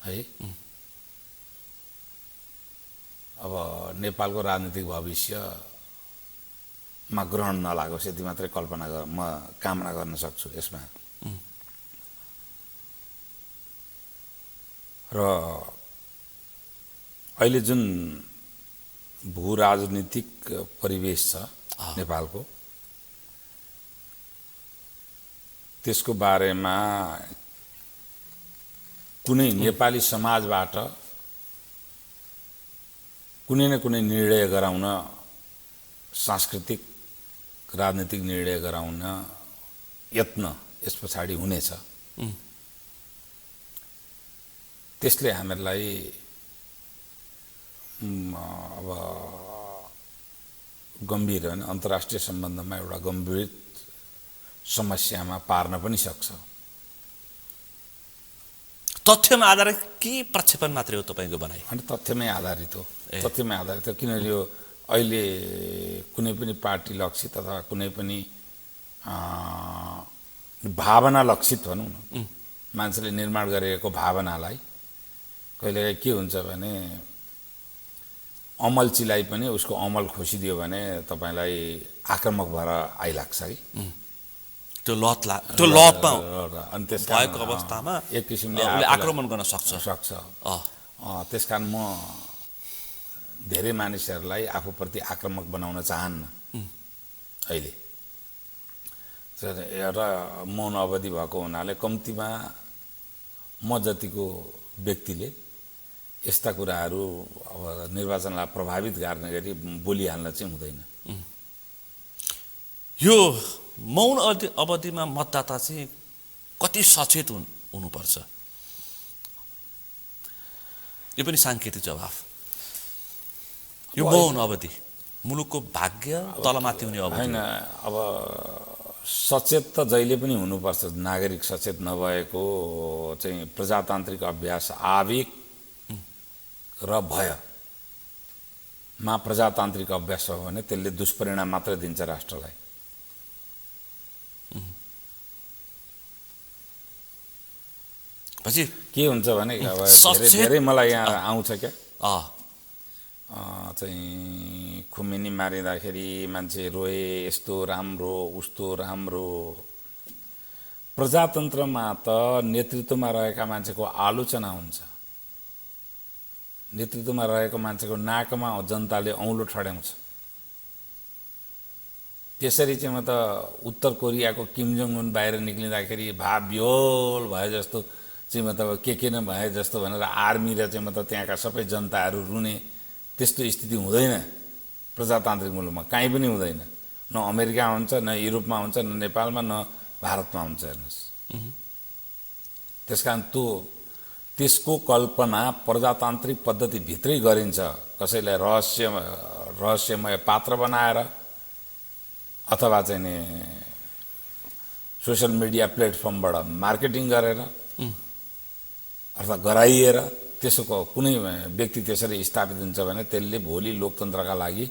है। अब नेपालको राजनीतिक भविष्यमा ग्रहण नलागोस् यति मात्रै म कामना गर्न सक्छु यसमा। र अहिले जुन भू राजनीतिक परिवेश छ नेपालको, त्यसको बारेमा कुनै नेपाली समाजबाट कुनै न कुनै निर्णय गराउन, सांस्कृतिक राजनीतिक निर्णय गराउन यत्न यस पछाडि हुनेछ। त्यसले हामीलाई अब गम्भीर होइन अन्तर्राष्ट्रिय सम्बन्धमा एउटा गम्भीर समस्यामा पार्न पनि सक्छ। तथ्यमा आधारित कि प्रक्षेपण मात्रै हो तपाईँको भनाइ? अनि तथ्यमै आधारित हो। तथ्यमै आधारित हो, किनभने यो अहिले कुनै पनि पार्टी लक्षित अथवा कुनै पनि भावना लक्षित भनौँ न, मान्छेले निर्माण गरेको भावनालाई कहिलेकाहीँ के हुन्छ भने अमलचीलाई पनि उसको अमल खोसिदियो भने तपाईँलाई आक्रामक भएर आइलाग्छ है। त्यो लतमा अनि भएको अवस्थामा एक किसिमले आक्रमण गर्न सक्छ। त्यसकारण म धेरै मानिसहरूलाई आफूप्रति आक्रामक बनाउन चाहन्न अहिले। एउटा मौन अवधि भएको हुनाले कम्तीमा म जतिको व्यक्तिले यस्ता कुराहरू अब निर्वाचनलाई प्रभावित गर्ने गरी बोलिहाल्न चाहिँ हुँदैन। यो मौन अवधिमा मतदाता चाहिँ कति सचेत हुनुपर्छ? यो पनि साङ्केतिक जवाफ। यो मौन अवधि मुलुकको भाग्य तलमाथि हुने अवधि होइन। अब सचेत त जहिले पनि हुनुपर्छ। नागरिक सचेत नभएको चाहिँ प्रजातान्त्रिक अभ्यास आवेग र भयमा प्रजातान्त्रिक अभ्यास हो भने त्यसले दुष्परिणाम मात्र दिन्छ राष्ट्रलाई। पछि के हुन्छ भने अब धेरै मलाई यहाँ आउँछ क्या चाहिँ खुमेनी मारिँदाखेरि मान्छे रोए, यस्तो राम्रो उस्तो राम्रो। प्रजातन्त्रमा त नेतृत्वमा रहेका मान्छेको आलोचना हुन्छ, नेतृत्वमा रहेको मान्छेको नाकमा जनताले औँलो ठड्याउँछ। त्यसरी चाहिँ म त उत्तर कोरियाको किम जोङ उन बाहिर निक्लिँदाखेरि भाव विह्वल भए जस्तो चाहिँ मतलब के न भए जस्तो भनेर आर्मी र चाहिँ मतलब त्यहाँका सबै जनताहरू रुने त्यस्तो स्थिति हुँदैन प्रजातान्त्रिक मुलुकमा, कहीँ पनि हुँदैन। न अमेरिका हुन्छ, न युरोपमा हुन्छ, न नेपालमा, न भारतमा हुन्छ। हेर्नुहोस्, त्यसकारण त्यसको कल्पना प्रजातान्त्रिक पद्धतिभित्रै गरिन्छ। कसैलाई रहस्यमय पात्र बनाएर अथवा चाहिँ नि सोसल मिडिया प्लेटफर्मबाट मार्केटिङ गरेर अथवा गराइएर त्यसको कुनै व्यक्ति त्यसरी स्थापित हुन्छ भने त्यसले भोलि लोकतन्त्रका लागि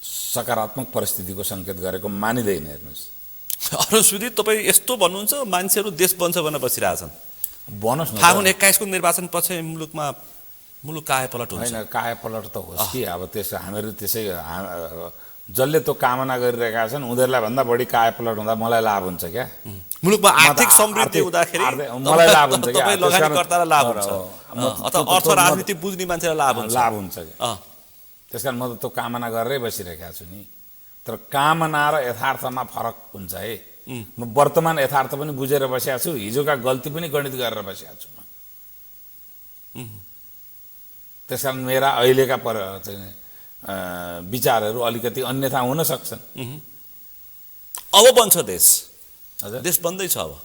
सकारात्मक परिस्थितिको सङ्केत गरेको मानिँदैन। हेर्नुहोस्, अरू सुधी तपाईँ यस्तो भन्नुहुन्छ मान्छेहरू देश बन्छ भनेर बसिरहेछन्। भन्नुहोस् न, फागुन 21 को निर्वाचन पछि मुलुक कायापलट हुन्छ। होइन, कायापलट त होस् कि अब हामीहरू त्यसै जसले त्यो कामना गरिरहेका छन् उनीहरूलाई भन्दा बढी कायापलट हुँदा मलाई लाभ हुन्छ क्या। मुलुकमा आर्थिक समृद्धि हुँदाखेरि मलाई लाभ हुन्छ क्या, लगानीकर्तालाई लाभ हुन्छ अथवा अर्थ राजनीति बुझ्ने मान्छेलाई लाभ हुन्छ क्या। त्यसकारण म त त्यो कामना गरेरै बसिरहेका छु नि। तर कामना र यथार्थमा फरक हुन्छ है। म वर्तमान यथार्थ पनि बुझेर बसेको छु, हिजोका गल्ती पनि गणित गरेर बसेको छु म। त्यसकारण मेरा अहिलेका विचारहरू अलिकति अन्यथा हुन सक्छन्। अब बन्छ देश, देश बन्दैछ। अब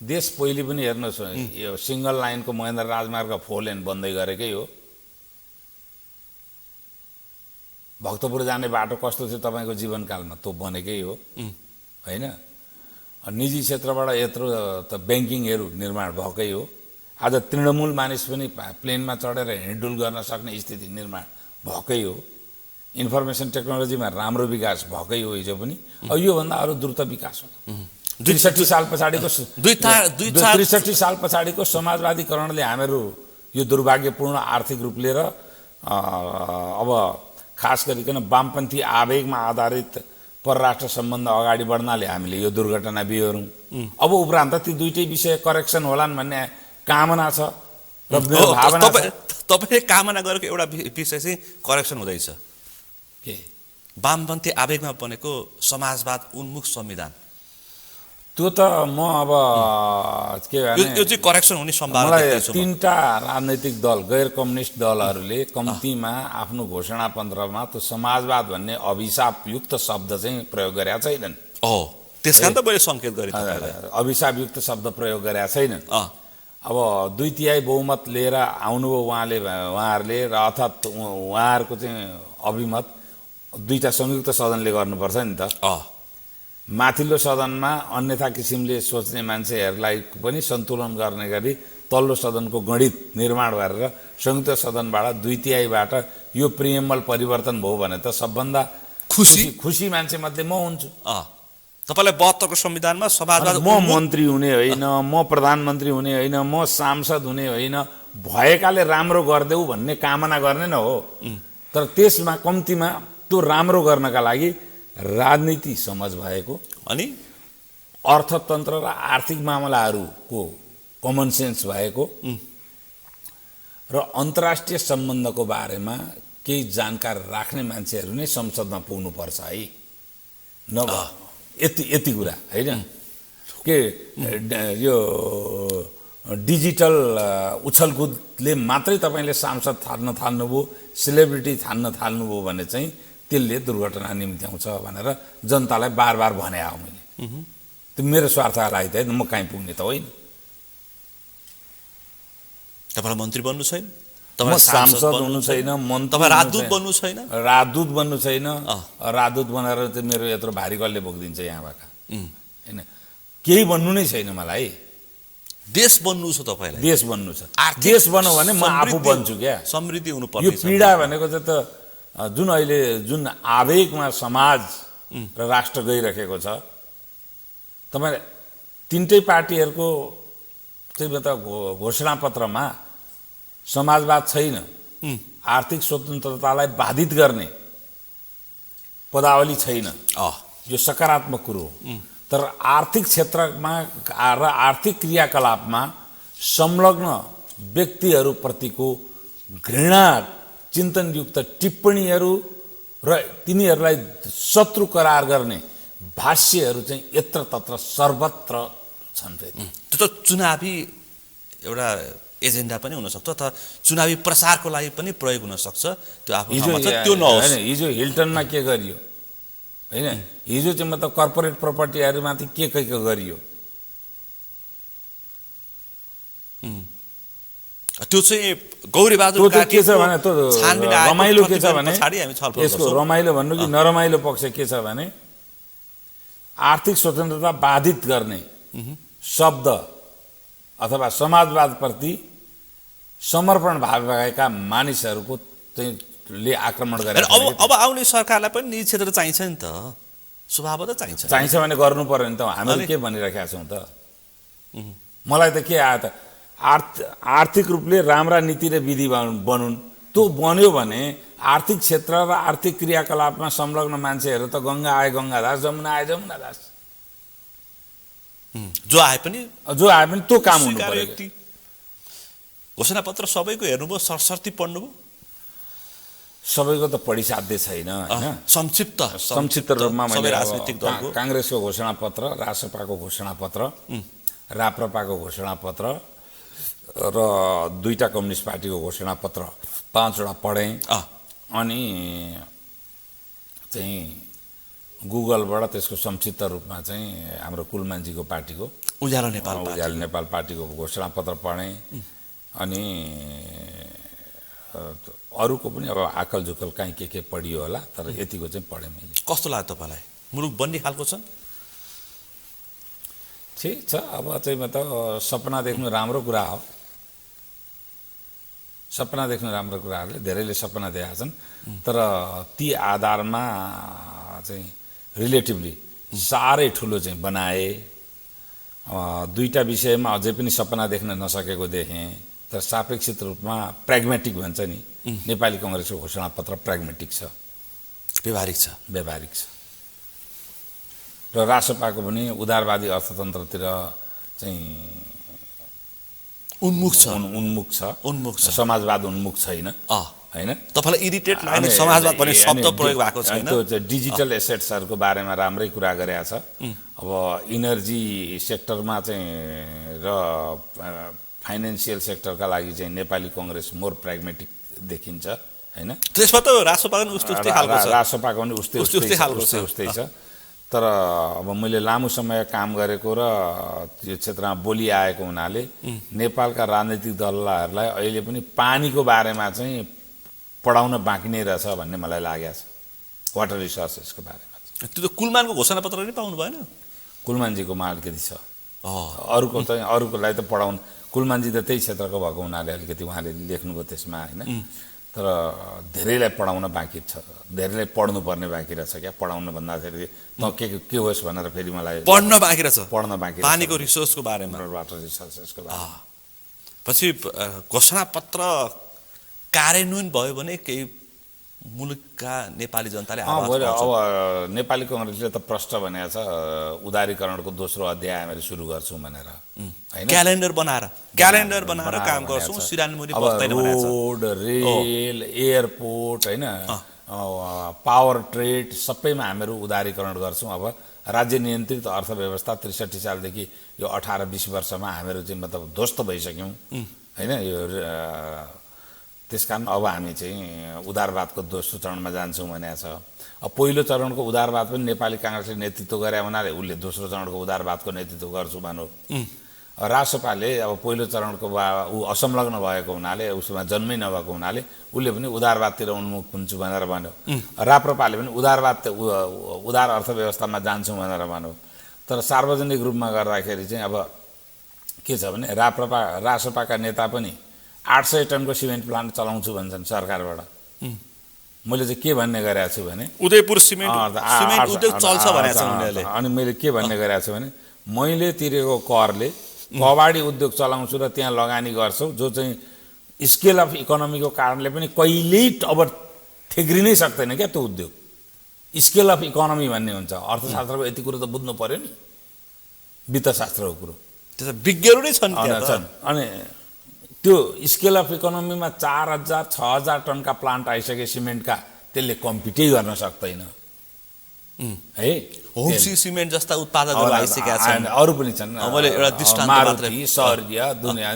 देश पहिले पनि हेर्नुहोस्, यो सिङ्गल लाइनको महेन्द्र राजमार्ग 4 लेन बन्दै गरेकै हो। भक्तपुर जाने बाटो कस्तो थियो तपाईँको जीवनकालमा, त्यो बनेकै हो होइन। निजी क्षेत्रबाट यत्रो त ब्याङ्किङहरू निर्माण भएकै हो। आज तृणमूल मानिस पनि प्लेनमा चढेर हिँडडुल गर्न सक्ने स्थिति निर्माण भएकै हो। इन्फर्मेसन टेक्नोलोजीमा राम्रो विकास भएकै हो हिजो पनि। अब योभन्दा अरू द्रुत विकास हो। 63 साल पछाडिको समाजवादीकरणले हामीहरू यो दुर्भाग्यपूर्ण आर्थिक रूप लिएर अब खास गरिकन वामपन्थी आवेगमा आधारित परराष्ट्र सम्बन्ध अगाडि बढ्नाले हामीले यो दुर्घटना बिहोर्यौँ। अब उपरान्त ती दुईटै विषय करेक्सन होलान् भन्ने कामना छ र भावना छ। तपाईँले कामना गरेको एउटा विषय चाहिँ करेक्सन हुँदैछ के? वामपन्थी आवेगमा बनेको समाजवाद उन्मुख संविधान। त्यो त म अब के भने यो चाहिँ करेक्सन हुने सम्भावना मलाई 3टा राजनैतिक दल गैर कम्युनिस्ट दलहरूले कम्तीमा आफ्नो घोषणा पत्रमा त्यो समाजवाद भन्ने अभिशापयुक्त शब्द चाहिँ प्रयोग गरेका छैनन्। त्यसकारण त मैले सङ्केत गरेँ, अभिशापयुक्त शब्द प्रयोग गरेका छैनन्। अब 2/3 बहुमत लिएर आउनुभयो उहाँहरूले र अर्थात् उहाँहरूको चाहिँ अभिमत 2टा संयुक्त सदनले गर्नुपर्छ नि त। माथिल्लो सदनमा अन्यथा किसिमले सोच्ने मान्छेहरूलाई पनि सन्तुलन गर्ने गरी तल्लो सदनको गणित निर्माण गरेर संयुक्त सदनबाट 2/3बाट यो प्रिएम्बल परिवर्तन भयो भने त सबभन्दा खुसी मान्छे मध्ये म हुन्छु। तपाईँलाई 72 को संविधानमा समाजवाद, म मन्त्री हुने होइन, म प्रधानमन्त्री हुने होइन, म सांसद हुने होइन, भएकाले राम्रो गरिदेऊ भन्ने कामना गर्ने न हो। तर त्यसमा कम्तीमा त्यो राम्रो गर्नका लागि राजनीति समझ भएको अनि अर्थतन्त्र र आर्थिक मामलाहरूको कमन सेन्स भएको र अन्तर्राष्ट्रिय सम्बन्धको बारेमा केही जानकार राख्ने मान्छेहरू नै संसदमा पुग्नुपर्छ है, नभए यति कुरा होइन के यो डिजिटल उछलकुदले मात्रै तपाईँले सांसद थाल्न थाल्नुभयो, सेलिब्रिटी थाल्न थाल्नुभयो भने चाहिँ त्यसले दुर्घटना निम्त्याउँछ भनेर जनतालाई बार बार भने आऊ मैले। त्यो मेरो स्वार्थका लागि त म कहीँ पुग्ने त होइन। तपाईलाई मन्त्री बन्नु छैन, म सांसद हुनु छैन, तपाईँ राजदूत बन्नु छैन, राजदूत बन्नु छैन। राजदूत बनाएर चाहिँ मेरो यत्रो भारी कसले बोकिदिन्छ यहाँबाट होइन, केही बन्नु नै छैन मलाई। देश बन्नु छ तपाईँलाई, देश बन्नु छ। देश बन्यो भने म आफू बन्छु क्या। समृद्धि हुनु यो पर्छ। पीडा भनेको चाहिँ त जुन अहिले जुन आवेगमा समाज र राष्ट्र गइरहेको छ, तपाईँ तिनटै पार्टीहरूको चाहिँ घोषणा पत्रमा समाजवाद छैन, आर्थिक स्वतन्त्रतालाई बाधित गर्ने पदावली छैन, यो सकारात्मक कुरो हो। तर आर्थिक क्षेत्रमा र आर्थिक क्रियाकलापमा संलग्न व्यक्तिहरूप्रतिको घृणा चिन्तनयुक्त टिप्पणीहरू र तिनीहरूलाई शत्रु करार गर्ने भाष्यहरू चाहिँ यत्रतत्र सर्वत्र छन्। त्यो त चुनावी एउटा एजेन्डा पनि हुनसक्छ, अथवा चुनावी प्रचारको लागि पनि प्रयोग हुनसक्छ। त्यो आफ्नो त्यो नहोस्। हिजो हिल्टनमा के गरियो होइन, हिजो चाहिँ मतलब कर्पोरेट प्रपर्टीहरूमाथि के गरियो, त्यो चाहिँ गौरीबहादुर के छ भने रमाइलो के छ भने यसको रमाइलो भन्नु कि नरमाइलो पक्ष के छ भने आर्थिक स्वतन्त्रता बाधित गर्ने शब्द अथवा समाजवादप्रति समर्पण भाव भएका मानिसहरूको चाहिँ ले आक्रमण गरेर अब आउने सरकारलाई पनि निजी क्षेत्र चाहिन्छ नि त, स्वभाव त चाहिन्छ भने गर्नु पर्यो नि त। हामीले के भनिरहेका छौँ त, मलाई त के आयो त, आर्थिक रूपले राम्रा नीति र विधि बनुन्। त्यो बन्यो भने आर्थिक क्षेत्र र आर्थिक क्रियाकलापमा संलग्न मान्छेहरू त गङ्गा आए गङ्गादास, जमुना आए जमुनादास, जो आए पनि त्यो काम हुनु पर्यो। घोषणापत्र सबैको हेर्नुभयो, सरसर्ती पढ्नुभयो? सबैको त पढिसाध्य छैन होइन। संक्षिप्त रूपमा मैले काङ्ग्रेसको घोषणापत्र, रासपाको घोषणापत्र, राप्रपाको घोषणापत्र र दुईटा कम्युनिस्ट पार्टीको घोषणापत्र 5वटा पढेँ। अनि चाहिँ गुगलबाट त्यसको संक्षिप्त रूपमा चाहिँ हाम्रो कुलमानजीको पार्टीको उज्यालो नेपाल पार्टीको घोषणापत्र पढेँ। अनि अरूको पनि अब आकल झुकल काहीँ के पढियो होला, तर यतिको चाहिँ पढेँ मैले। कस्तो लाग्यो तपाईँलाई? मुलुक बन्ने खालको छ? ठिक छ, अब चाहिँ म त सपना देख्नु राम्रो कुरा हो। सपना देख्नु राम्रो कुराहरूले धेरैले सपना देखाएका छन्, तर ती आधारमा चाहिँ रिलेटिभली साह्रै ठुलो चाहिँ बनाए। दुईटा विषयमा अझै पनि सपना देख्न नसकेको देखेँ, तर सापेक्षित रूपमा प्र्याग्मेटिक भन्छ नि, नेपाली कङ्ग्रेसको घोषणापत्र प्र्याग्मेटिक छ, व्यवहारिक छ। र रासपाको पनि उदारवादी अर्थतन्त्रतिर चाहिँ उन्मुख छ, समाजवाद उन्मुख छैन होइन। तपाईँलाई इरिटेट लाग्ने समाजवाद भन्ने शब्द प्रयोग भएको छैन। त्यो चाहिँ डिजिटल एसेट्सहरूको बारेमा राम्रै कुरा गरेको छ। अब इनर्जी सेक्टरमा चाहिँ र फाइनेन्सियल सेक्टरका लागि चाहिँ नेपाली कङ्ग्रेस मोर प्र्याग्मेटिक देखिन्छ होइन। त्यसमा त रासपाको पनि उस्तै खालको छ, रासपाको पनि उस्तै छ। तर अब मैले लामो समय काम गरेको र त्यो क्षेत्रमा बोलिआएको हुनाले नेपालका राजनैतिक दलहरूलाई अहिले पनि पानीको बारेमा चाहिँ पढाउन बाँकी नै रहेछ भन्ने मलाई लागेको छ, वाटर रिसोर्सेसको बारेमा। त्यो त कुलमानको घोषणापत्र पनि पाउनु भएन? कुलमानजीकोमा अलिकति छ, अरूको लागि त पढाउनु। कुलमानजी त त्यही क्षेत्रको भएको हुनाले अलिकति उहाँले लेख्नुभयो त्यसमा होइन। तर धेरैलाई पढाउन बाँकी छ, धेरैलाई पढ्नुपर्ने बाँकी रहेछ क्या। पढाउनु भन्दाखेरि त के होस् भनेर फेरि मलाई पढ्न बाँकी रहेछ, पानीको रिसोर्सको बारेमा, वाटर रिसोर्सेसको बारेमा। पछि घोषणापत्र कार्यान्वयन भयो भने केही मुलुकका नेपाली जनताले अँ, आवाज भोलि पाउँछन्। अब नेपाली कङ्ग्रेसले त प्रष्ट भनेको छ उदारीकरणको दोस्रो अध्याय हामीले सुरु गर्छौँ भनेर होइन क्यालेन्डर बनाएर काम भनेको गर्छौँ, छ। शिरानी अब बस्दैन भनेको छ। रोड रेल एयरपोर्ट होइन पावर ट्रेड सबैमा हामीहरू उदारीकरण गर्छौँ। अब राज्य नियन्त्रित अर्थव्यवस्था 63 सालदेखि यो 18-20 वर्षमा हामीहरू चाहिँ मतलब ध्वस्त भइसक्यौँ होइन। यो त्यस कारण अब हामी चाहिँ उदारवादको दोस्रो चरणमा जान्छौँ भनेको छ। अब पहिलो चरणको उदारवाद पनि नेपाली काङ्ग्रेसले नेतृत्व गरे हुनाले उसले दोस्रो चरणको उदारवादको नेतृत्व गर्छु भन्यो। रासपाले अब पहिलो चरणको ऊ असंलग्न भएको हुनाले उसमा जन्मै नभएको हुनाले उसले पनि उदारवादतिर उन्मुख हुन्छु भनेर भन्यो। राप्रपाले पनि उदार अर्थव्यवस्थामा जान्छौँ भनेर भन्यो। तर सार्वजनिक रूपमा गर्दाखेरि चाहिँ अब के छ भने रासपाका नेता पनि 800 टनको सिमेन्ट प्लान्ट चलाउँछु भन्छन् सरकारबाट। मैले चाहिँ के भन्ने गरेको छु भने उदयपुर सिमेन्ट उद्योग चल्छ भनेको छ उनीहरूले। अनि मैले के भन्ने गरेको छु भने मैले तिरेको करले कबाडी उद्योग चलाउँछु र त्यहाँ लगानी गर्छौ जो चाहिँ स्केल अफ इकोनोमीको कारणले पनि कहिल्यै अब थेग्रिनै सक्दैन क्या त्यो उद्योग। स्केल अफ इकोनोमी भन्ने हुन्छ अर्थशास्त्रको यति कुरो त बुझ्नु पर्यो नि, वित्तशास्त्रको कुरो त्यसो विज्ञहरू नै छन् अनि त्यो स्केल अफ इकोनोमीमा 4000-6000 टनका प्लान्ट आइसके सिमेन्टका त्यसले कम्पिटै गर्न सक्दैन है। होमसी सिमेन्ट जस्ता उत्पादकहरू आइसकेका छन्, अरू पनि छन्, मैले एउटा दृष्टान्त मात्रै मारुति शौर्य दुनिया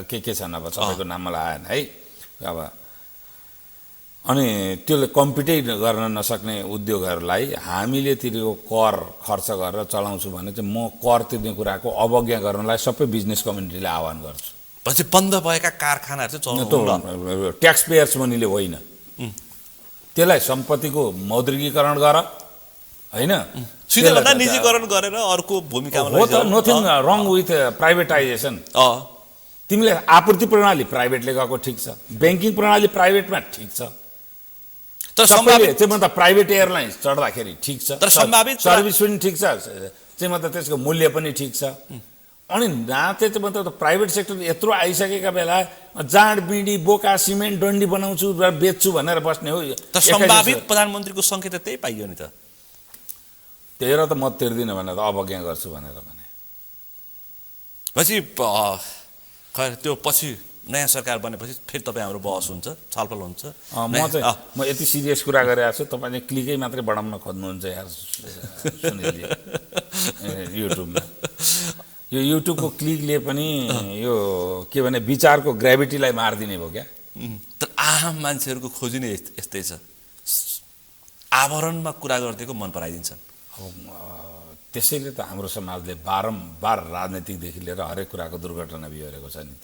के छन् अब सबैको नाम मलाई आएन है। अब अनि त्यसले कम्पिटै गर्न नसक्ने उद्योगहरूलाई हामीले तिरेको कर खर्च गरेर चलाउँछु भने चाहिँ म कर तिर्ने कुराको अवज्ञा गर्नलाई सबै बिजनेस कम्युनिटीले आह्वान गर्छु। पछि बन्द भएका कारखानाहरू चाहिँ चलाउनु ट्याक्स पेयर्स मनीले होइन, त्यसलाई सम्पत्तिको मौद्रिकीकरण गर होइन, सिधै भन्दा निजीकरण गरेर अर्को भूमिकामा हो त। Nothing wrong with privatisation. तिमीले आपूर्ति प्रणाली प्राइभेटले गएको ठिक छ, ब्याङ्किङ प्रणाली प्राइभेटमा ठिक छ, तर सम्भावित चाहिँ मतलब प्राइभेट एयरलाइन्स चढ्दाखेरि ठिक छ, तर सम्भावित सर्भिस पनि ठिक छ चाहिँ मतलब त्यसको मूल्य पनि ठिक छ। अनि नाते चाहिँ मतलब प्राइभेट सेक्टर यत्रो आइसकेका बेला जाँड बिँडी बोका सिमेन्ट डन्डी बनाउँछु र बेच्छु भनेर बस्ने हो। तर सम्भावित प्रधानमन्त्रीको सङ्केत त्यही पाइयो नि त। त्यही त म तिर्दिनँ भनेर अवज्ञा गर्छु भनेर भने पछि खै त्यो पछि नयाँ सरकार बनेपछि फेरि तपाईँ हाम्रो बहस हुन्छ, छलफल हुन्छ। म यति सिरियस कुरा गरिरहेको छु, तपाईँले क्लिकै मात्रै बढाउन खोज्नुहुन्छ यार सुनिल युट्युबमा। यो युट्युबको क्लिकले पनि यो के भने विचारको ग्राभिटीलाई मारिदिने भयो क्या। तर आम मान्छेहरूको खोजी नै यस्तै छ, आवरणमा कुरा गरिदिएको मन पराइदिन्छन्। त्यसैले त हाम्रो समाजले बारम्बार राजनीतिकदेखि लिएर हरेक कुराको दुर्घटना बिहोरेको छ नि त।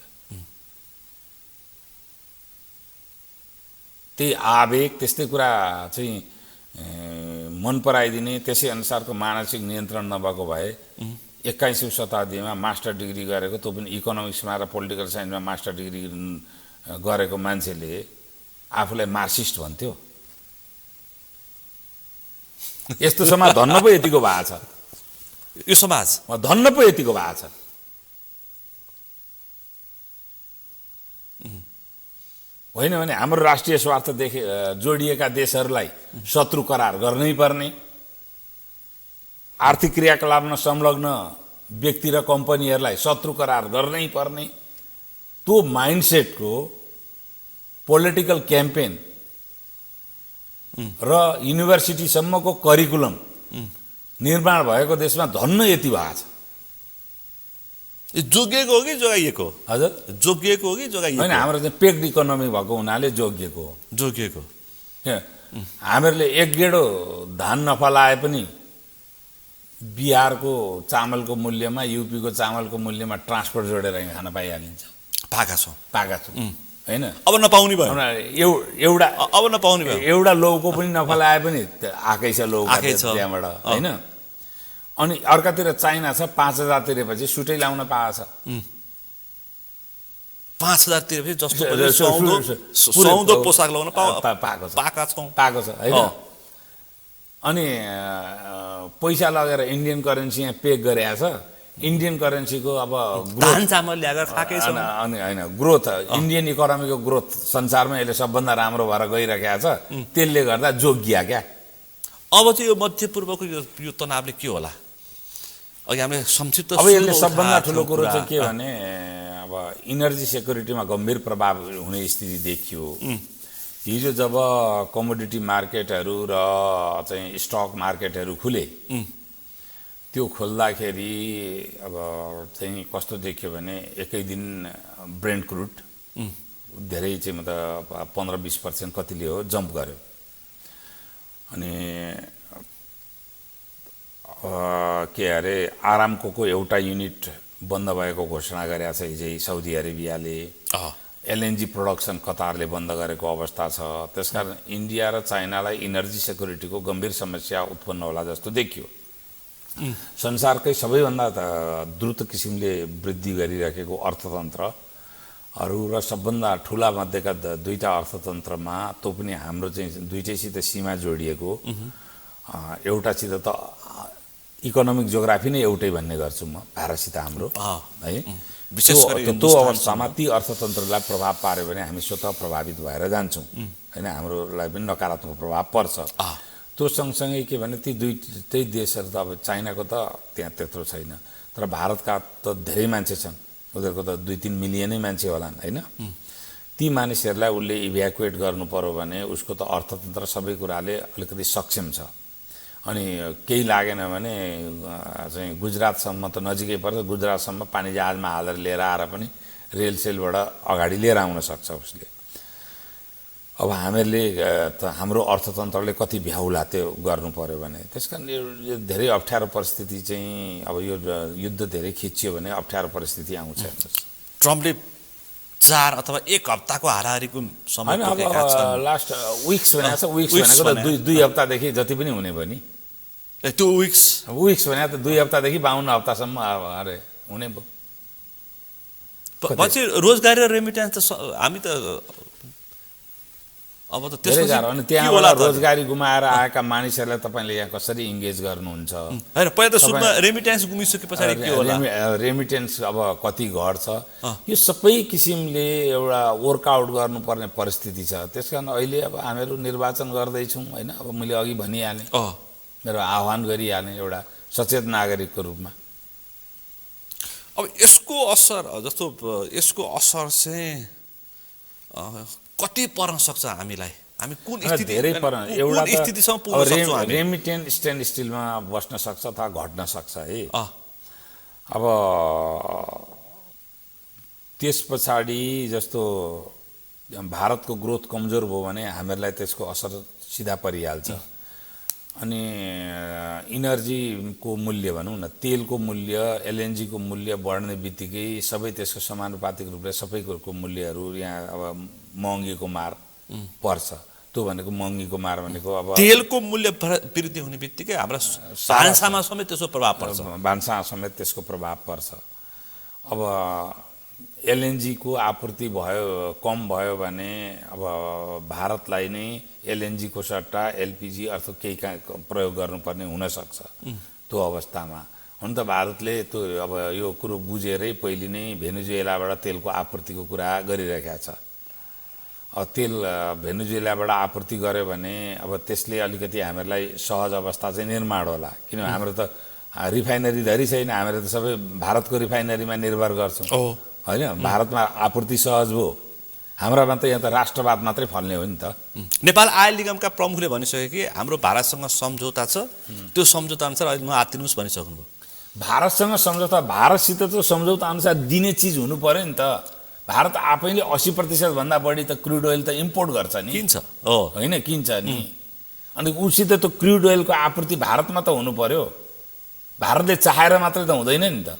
त्यही आवेग त्यस्तै कुरा चाहिँ मन पराइदिने, त्यसै अनुसारको मानसिक नियन्त्रण नभएको भए 21औं शताब्दीमा मास्टर डिग्री गरेको, त्यो पनि इकोनोमिक्समा र पोलिटिकल साइन्समा मास्टर डिग्री गरेको मान्छेले आफूलाई मार्क्सिस्ट भन्थ्यो। यस्तो समाज धन्न पो यतिको भएको छ, यो समाज धन्न पो यतिको भएको छ। होइन भने हाम्रो राष्ट्रिय स्वार्थदेखि जोडिएका देशहरूलाई शत्रु करार गर्नै पर्ने, आर्थिक क्रियाकलापमा संलग्न व्यक्ति र कम्पनीहरूलाई शत्रु करार गर्नै पर्ने, त्यो माइन्डसेटको पोलिटिकल क्याम्पेन र युनिभर्सिटीसम्मको करिकुलम निर्माण भएको देशमा धन्न यति भएको छ। जोगिएको हो कि जोगाइएको? हजुर, जोगिएको हो कि जोगाइएको? होइन, हाम्रो चाहिँ पेक्ड इकोनोमी भएको हुनाले जोगिएको हो। जोगिएको हामीहरूले 1 गेडो धान नफलाए पनि बिहारको चामलको मूल्यमा युपीको चामलको मूल्यमा ट्रान्सपोर्ट जोडेर खान पाइहालिन्छ। पाका छौँ होइन, अब नपाउने भयो, एउटा अब नपाउने भयो। एउटा लौको पनि नफलाए पनि आएकै छ लौ त्यहाँबाट होइन। अनि अर्कातिर चाइना छ 5000 तिरेपछि सुटै लाउन पाएको छ। 5000 तिरेपछि जस्तो सुहाउँदो पोसाक लगाउन पाएको छ होइन। अनि पैसा लगेर इन्डियन करेन्सी यहाँ पेक गरेको छ, इन्डियन करेन्सीको अब धान चामल ल्याएर खाएकै छ अनि होइन ग्रोथ इन्डियन इकोनोमीको ग्रोथ संसारमा यसले सबभन्दा राम्रो भएर गइरहेको छ त्यसले गर्दा जोगिया क्या अब चाहिँ यो मध्यपूर्वको यो तनावले के होला अघि हामीले संक्षिप्त अब यसले सबभन्दा ठुलो कुरो चाहिँ के भने अब इनर्जी सेक्युरिटीमा गम्भीर प्रभाव हुने स्थिति देखियो हिजो जब कमोडिटी मार्केटहरू र चाहिँ स्टक मार्केटहरू खुले त्यो खोल्दाखेरि अब चाहिँ कस्तो देखियो भने एकै दिन ब्रेन्ट क्रुड धेरै चाहिँ मतलब 15-20% कतिले हो जम्प गर्यो अनि के अरे आरामको एउटा युनिट बन्द भएको घोषणा गरेको छ हिजै साउदी अरेबियाले एलएनजी प्रोडक्सन कतारले बन्द गरेको अवस्था छ त्यसकारण इन्डिया र चाइनालाई इनर्जी सेक्युरिटीको गम्भीर समस्या उत्पन्न होला जस्तो देखियो संसारकै सबैभन्दा द्रुत किसिमले वृद्धि गरिरहेको अर्थतन्त्रहरू र सबभन्दा ठुला मध्येका दुईटा अर्थतन्त्रमा त्यो पनि हाम्रो चाहिँ दुईटैसित सीमा जोडिएको एउटासित त इकोनोमिक जियोग्राफी नै एउटै भन्ने गर्छु म भारतसित हाम्रो है विशेष गरी त्यो अवस्थामा ती अर्थतन्त्रलाई प्रभाव पार्यो भने हामी स्वतः प्रभावित भएर जान्छौँ होइन हाम्रोलाई पनि नकारात्मक प्रभाव पर्छ त्यो सँगसँगै के भने ती दुईटै देशहरू त अब चाइनाको त त्यहाँ त्यत्रो छैन तर भारतका त धेरै मान्छे छन् उनीहरूको त 2-3 मिलियनै मान्छे होलान् होइन ती मानिसहरूलाई उसले इभ्याकुएट गर्नु पर्यो भने उसको त अर्थतन्त्र सबै कुराले अलिकति सक्षम छ अनि केही लागेन भने चाहिँ गुजरातसम्म त नजिकै पर्छ गुजरातसम्म पानी जहाजमा हालेर लिएर आएर पनि रेल सेलबाट अगाडि लिएर आउन सक्छ उसले अब हामीहरूले त हाम्रो अर्थतन्त्रले कति भ्याउला त्यो गर्नु पर्यो भने त्यसकारण यो धेरै अप्ठ्यारो परिस्थिति चाहिँ अब यो युद्ध धेरै खिचियो भने अप्ठ्यारो परिस्थिति आउँछ ट्रम्पले 4 अथवा 1 हप्ताको हाराहारीको समय तोकेका छन् लास्ट विक्स भनेको छ विक्स भनेको त 2 हप्तादेखि जति पनि हुने भयो नि 2 विक्स भनेको त 2 हप्तादेखि 52 हप्तासम्म अरे हुने भयो पछि रोजगारी र रेमिट्यान्स त हामी त अब त त्यसै गाह्रो अनि त्यहाँबाट रोजगारी गुमाएर आएका मानिसहरूलाई तपाईँले यहाँ कसरी इङ्गेज गर्नुहुन्छ हैन पहिला त सुरुमा रेमिट्यान्स गुमिसके पछाडि के होला रेमिट्यान्स अब कति घट्छ यो सबै किसिमले एउटा वर्कआउट गर्नुपर्ने परिस्थिति छ त्यसकारण अहिले अब हामीहरू निर्वाचन गर्दैछौँ होइन अब मैले अघि भनिहालेँ मेरो आह्वान गरिहालेँ एउटा सचेत नागरिकको रूपमा अब यसको असर जस्तो यसको असर चाहिँ कति पर्न सक्छ हामीलाई हामी कुन स्थिति धेरै पर्न एउटा स्थितिसम्म पुग्न सक्छौँ हामी रेमिटेन्स स्ट्यान्ड स्टिलमा बस्न सक्छ अथवा घट्न सक्छ है अब त्यस पछाडि जस्तो भारतको ग्रोथ कमजोर भयो भने हामीहरूलाई त्यसको असर सिधा परिहाल्छ अनि इनर्जीको मूल्य भनौँ न तेलको मूल्य एलएनजीको मूल्य बढ्ने बित्तिकै सबै त्यसको समानुपातिक रूपले सबै कुरोको मूल्यहरू यहाँ अब महँगीको मार पर्छ त्यो भनेको महँगीको मार भनेको अब तेलको मूल्य वृद्धि हुने बित्तिकै हाम्रो भान्सामा समेत त्यसको प्रभाव पर्छ भान्सामा समेत त्यसको प्रभाव पर्छ अब एलएनजीको आपूर्ति कम भयो भने अब भारतलाई नै एलएनजीको सट्टा एलपिजी अथवा केही प्रयोग गर्नुपर्ने हुनसक्छ त्यो अवस्थामा हुन त भारतले त्यो अब यो कुरो बुझेरै पहिले नै भेनेजुएलाबाट तेलको आपूर्तिको कुरा गरिरहेको छ अब तेल भेनेजुएलाबाट आपूर्ति गर्यो भने अब त्यसले अलिकति हामीहरूलाई सहज अवस्था चाहिँ निर्माण होला किनभने हाम्रो त रिफाइनरी धरि छैन हामीले त सबै भारतको रिफाइनरीमा निर्भर गर्छौँ होइन भारतमा आपूर्ति सहज भयो हाम्रामा त यहाँ त राष्ट्रवाद मात्रै फल्ने हो नि त नेपाल आयल निगमका प्रमुखले भनिसके कि हाम्रो भारतसँग सम्झौता छ त्यो सम्झौता अनुसार अहिले नआत्तिनुहोस् भनिसक्नुभयो भारतसँग सम्झौता भारतसित त सम्झौता अनुसार दिने चिज हुनु पर्यो नि त भारत आफैले 80% भन्दा बढी त क्रुड ओइल त इम्पोर्ट गर्छ नि किन्छ हो होइन किन्छ नि अनि उसित त क्रुड ओइलको आपूर्ति भारतमा त हुनु पर्यो भारतले चाहेर मात्रै त हुँदैन नि त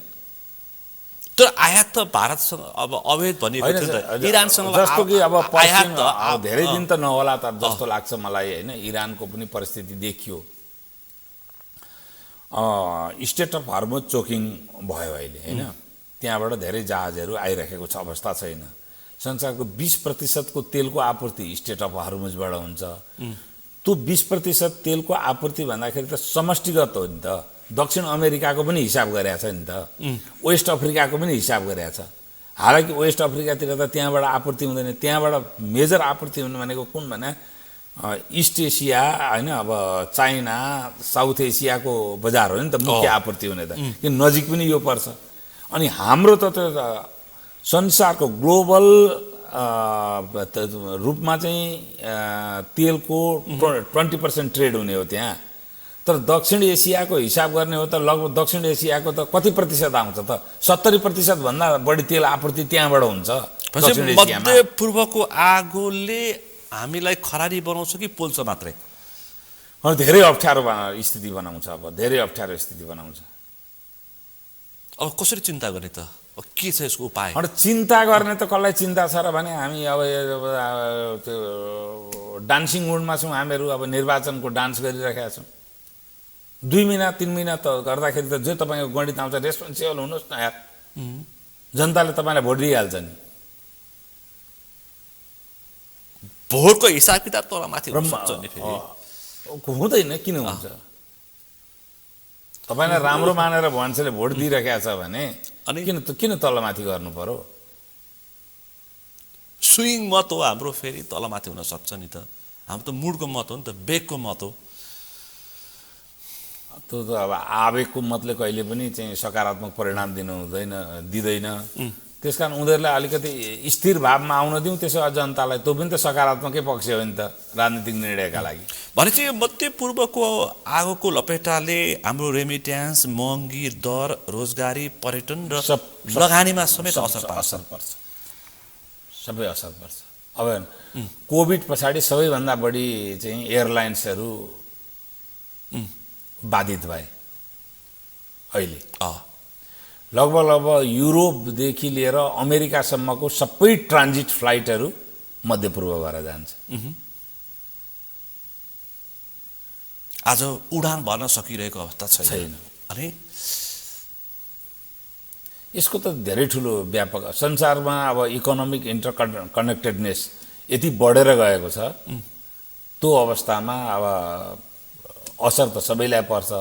तर आयात त भारतसँग अब अवैध भनेको थियो त इरानसँग जस्तो कि अब आयात त धेरै दिन त नहोला त जस्तो लाग्छ मलाई होइन इरानको पनि परिस्थिति देखियो स्टेट अफ हर्मुज चोकिङ भयो अहिले होइन त्यहाँबाट धेरै जहाजहरू आइरहेको छ अवस्था छैन संसारको 20% को तेलको आपूर्ति स्टेट अफ हर्मुजबाट हुन्छ त्यो 20% तेलको आपूर्ति भन्दाखेरि त समष्टिगत हो नि त दक्षिण अमेरिकाको पनि हिसाब गरेको छ नि त, वेस्ट अफ्रिकाको पनि हिसाब गरेको छ। हालाकि वेस्ट अफ्रिकातिर त त्यहाँबाट आपूर्ति हुँदैन, त्यहाँबाट मेजर आपूर्ति हुने भनेको कुन भने इस्ट एसिया होइन, अब चाइना साउथ एसियाको बजार हो नि त मुख्य आपूर्ति हुने त, किन नजिक पनि यो पर्छ। अनि हाम्रो त संसारको ग्लोबल रूपमा चाहिँ तेलको 20% ट्रेड हुने हो त्यहाँ, तर दक्षिण एसियाको हिसाब गर्ने हो त लगभग दक्षिण एसियाको त कति प्रतिशत आउँछ त, 70% भन्दा बढी तेल आपूर्ति त्यहाँबाट हुन्छ दक्षिण एसियामा। मध्य पूर्वको आगोले हामीलाई खरारी बनाउँछ कि पोल्छ मात्रै? धेरै अप्ठ्यारो स्थिति बनाउँछ, अब धेरै अप्ठ्यारो स्थिति बनाउँछ। अब कसरी चिन्ता गर्ने त? के छ यसको उपाय? चिन्ता गर्ने त कसलाई चिन्ता छ र भने हामी अब त्यो डान्सिङ मुडमा छौँ हामीहरू, अब निर्वाचनको डान्स गरिरहेका छौँ। 2 महिना 3 महिना त गर्दाखेरि त जो तपाईँको गणित आउँछ रेस्पोन्सिबल हुनुहोस् न यार, जनताले तपाईँलाई भोट दिइहाल्छ नि। भोटको हिसाब किताब तल माथि हुँदैन, किन हुन्छ? तपाईँलाई राम्रो मानेर मान्छेले भोट दिइरहेको छ भने अनि किन तलमाथि गर्नु पर्यो? स्विङ मत हो हाम्रो, फेरि तलमाथि हुन सक्छ नि त। हाम्रो त मुडको मत हो नि त, बेगको मत हो। त्यो त अब आवेगको मतले कहिले पनि चाहिँ सकारात्मक परिणाम दिँदैन। त्यस कारण उनीहरूलाई अलिकति स्थिर भावमा आउन दिउँ, त्यसो जनतालाई त्यो पनि त सकारात्मकै पक्ष हो नि त राजनीतिक निर्णयका लागि। भनेपछि मध्य पूर्वको आगोको लपेटाले हाम्रो रेमिट्यान्स, महँगी दर, रोजगारी, पर्यटन र लगानीमा समेत असर पर्छ। सबै असर पर्छ। अब कोभिड पछाडि सबैभन्दा बढी चाहिँ एयरलाइन्सहरू बाधित भए। अहिले लगभग युरोपदेखि लिएर अमेरिकासम्मको सबै ट्रान्जिट फ्लाइटहरू मध्य पूर्व भएर जान्छ। आज उडान भर्न सकिरहेको अवस्था छैन। अनि यसको त धेरै ठुलो व्यापक संसारमा अब इकोनोमिक इन्टरकनेक्टेडनेस यति बढेर गएको छ, त्यो अवस्थामा अब असर त सबैलाई पर्छ।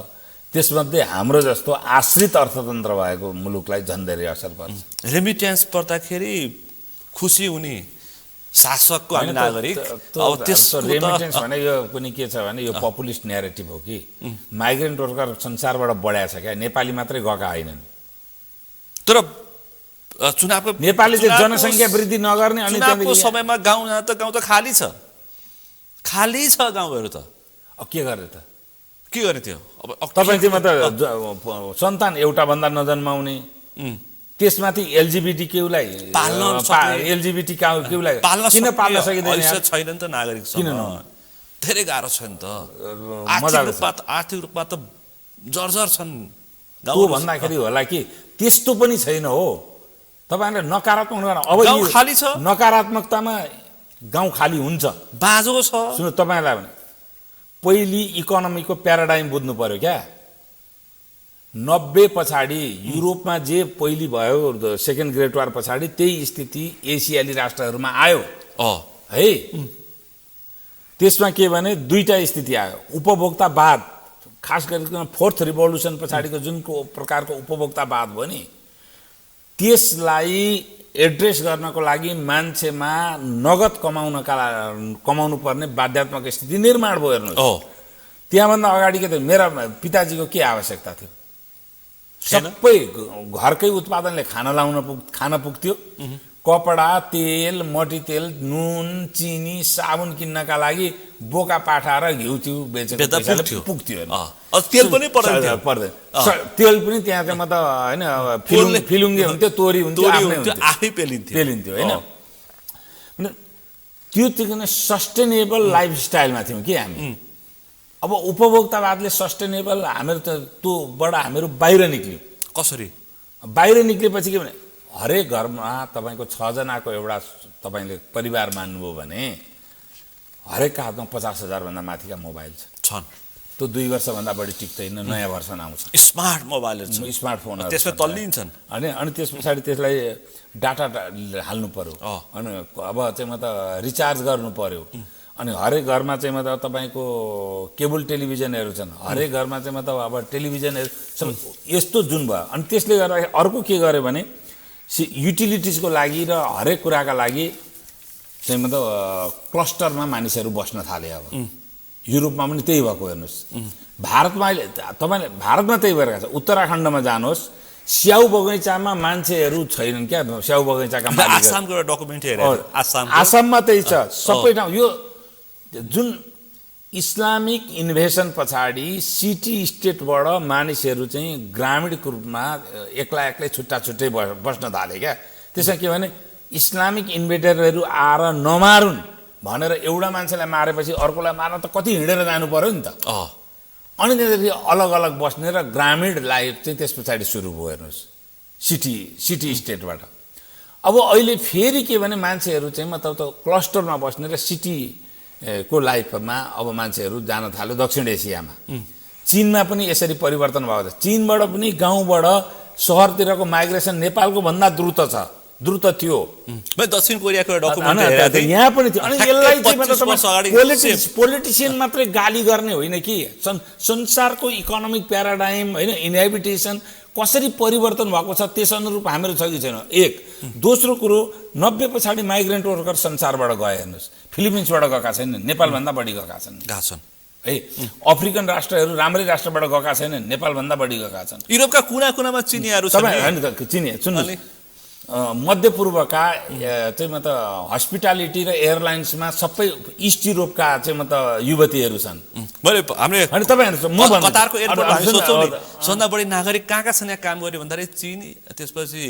त्यसमध्ये हाम्रो जस्तो आश्रित अर्थतन्त्र भएको मुलुकलाई झन् धेरै असर पर्छ। रेमिट्यान्स पर्दाखेरि खुसी हुने शासकको हामी नागरिक, अब त्यसको रेमिट्यान्स भने यो पनि के छ भने यो पपुलिस्ट न्यारेटिभ हो कि माइग्रेन्ट वर्कर संसारबाट बढाएको छ क्या, नेपाली मात्रै गएका होइनन्। तर चुनावको नेपाली चाहिँ जनसङ्ख्या वृद्धि नगर्ने, अनि चुनावको समयमा गाउँ त खाली छ गाउँहरू त। अब के गर्ने त? के गर्ने थियो? अब तपाईँ चाहिँ त सन्तान एउटा भन्दा नजन्माउने, त्यसमाथि एलजिबिटी क्यूलाई एलजिबिटी क्यूलाई किन पाल्न सकिँदैन? छैन नि त नागरिक, किन धेरै गाह्रो छ नि त। आर्थिक रूपमा त जर्जर छन्। त्यो भन्दाखेरि होला कि त्यस्तो पनि छैन हो, तपाईँहरूले नकारात्मक अब खाली छ। नकारात्मकतामा गाउँ खाली हुन्छ, बाँझो छ। सुन्नु तपाईँलाई भने पहिली इकोनोमीको प्याराडाइम बुझ्नु पर्यो क्या। 90 पछाडि युरोपमा जे पहिली भयो सेकेन्ड ग्रेट वार पछाडि त्यही स्थिति एसियाली राष्ट्रहरूमा आयो है। त्यसमा के भने दुईटा स्थिति आयो, उपभोक्तावाद, खास गरिकन फोर्थ रिभोल्युसन पछाडिको जुन प्रकारको उपभोक्तावाद भयो नि, त्यसलाई एड्रेस गर्नको लागि मान्छेमा नगद कमाउनु पर्ने बाध्यात्मक स्थिति निर्माण भयो। हेर्नुहोस्, त्यहाँभन्दा अगाडि के थियो, मेरा पिताजीको के आवश्यकता थियो? सबै घरकै उत्पादनले खान पुग्थ्यो। कपडा, तेल, मट्टीतेल, नुन, चिनी, साबुन किन्नका लागि बोका पाठा र घिउ बेचेको पुग्थ्यो। तेल पनि पर्दैन, तेल पनि त्यहाँ चाहिँ म त होइन फिलुङ्गे हुन्थ्यो, तोरी हुन्थ्यो, आफै पेलिन्थ्यो होइन। त्यो चाहिँ सस्टेनेबल लाइफस्टाइलमा थियौँ कि हामी। अब उपभोक्तावादले सस्टेनेबल हामीहरू त त्योबाट हामीहरू बाहिर निक्ल्यौँ। कसरी बाहिर निक्लेपछि के भने हरेक घरमा तपाईँको 6 जनाको एउटा तपाईँले परिवार मान्नुभयो भने हरेकका हातमा 50,000 भन्दा माथिका मोबाइल छन्। त्यो 2 वर्षभन्दा बढी टिक्दैन, नयाँ भर्सन आउँछ। स्मार्ट मोबाइलहरू छन्, स्मार्टफोनहरू त्यसमा तल्लिन्छन्। अनि त्यस पछाडि त्यसलाई डाटा हाल्नु पर्यो, अनि अब चाहिँ म त रिचार्ज गर्नु पर्यो, अनि हरेक घरमा चाहिँ मतलब तपाईँको केबल टेलिभिजनहरू छन्, हरेक घरमा चाहिँ मतलब अब टेलिभिजनहरू यस्तो जुन भयो। अनि त्यसले गर्दा अर्को के गर्यो भने युटिलिटिजको लागि र हरेक कुराका लागि चाहिँ मतलब क्लस्टरमा मानिसहरू बस्न थाले। अब युरोपमा पनि त्यही भएको हेर्नुहोस्, भारतमा अहिले तपाईँले भारतमा त्यही भइरहेको छ। उत्तराखण्डमा जानुहोस्, स्याउ बगैँचामा मान्छेहरू छैनन् क्या, स्याउ बगैँचाका मालिक। आसामको डकुमेन्ट हेरेँ, आसाममा त्यही छ सबै ठाउँ। यो जुन इस्लामिक इन्भेसन पछाडि सिटी स्टेटबाट मानिसहरू चाहिँ ग्रामीण रूपमा एक्लै छुट्टा छुट्टै बस्न थाले क्या। त्यसमा के भने इस्लामिक इन्भेडरहरू आएर नमारुन् भनेर एउटा मान्छेलाई मारेपछि अर्कोलाई मार्न त कति हिँडेर जानु पर्यो नि त। अनि त्यसपछि अलग अलग बस्ने र ग्रामीण लाइफ चाहिँ त्यस पछाडि सुरु भयो हेर्नुहोस्, सिटी स्टेटबाट। अब अहिले फेरि के भने मान्छेहरू चाहिँ मतलब त क्लस्टरमा बस्ने र सिटीको लाइफमा अब मान्छेहरू जान थाल्यो दक्षिण एसियामा। चीनमा पनि यसरी परिवर्तन भएको छ। चीनबाट पनि गाउँबाट सहरतिरको माइग्रेसन नेपालको भन्दा द्रुत थियो। दक्षिण कोरियाको डकुमेन्ट हेरेँ, यहाँ पनि थियो। अनि यसलाई चाहिँ पोलिटिसियन मात्रै गाली गर्ने होइन कि, संसारको इकोनोमिक प्याराडाइम होइन, इनहेबिटेसन कसरी परिवर्तन भएको छ त्यस अनुरूप हामीहरू छ कि छैन, एक। दोस्रो कुरो 90 पछाडि माइग्रेन्ट वर्कर संसारबाट गए हेर्नुहोस्, फिलिपिन्सबाट गएका छैनन्, नेपालभन्दा बढी गएका छन् है। अफ्रिकन राष्ट्रहरू राम्रै राष्ट्रबाट गएका छैनन्, नेपालभन्दा बढी गएका छन्। युरोपका कुना कुनामा चिनियाहरू छन् होइन त, चिनिया सुन्नुहोस्, मध्यपूर्वका चाहिँ मतलब हस्पिटालिटी र एयरलाइन्समा सबै इस्ट युरोपका चाहिँ मतलब युवतीहरू छन्। मैले हामीले अनि तपाईँहरू म भन्नु कतारको एयरपोर्ट हामी सोच्छौँ नि, सबभन्दा बढी नागरिक कहाँ कहाँ छन् यहाँ काम गर्ने भन्दाखेरि चीन, त्यसपछि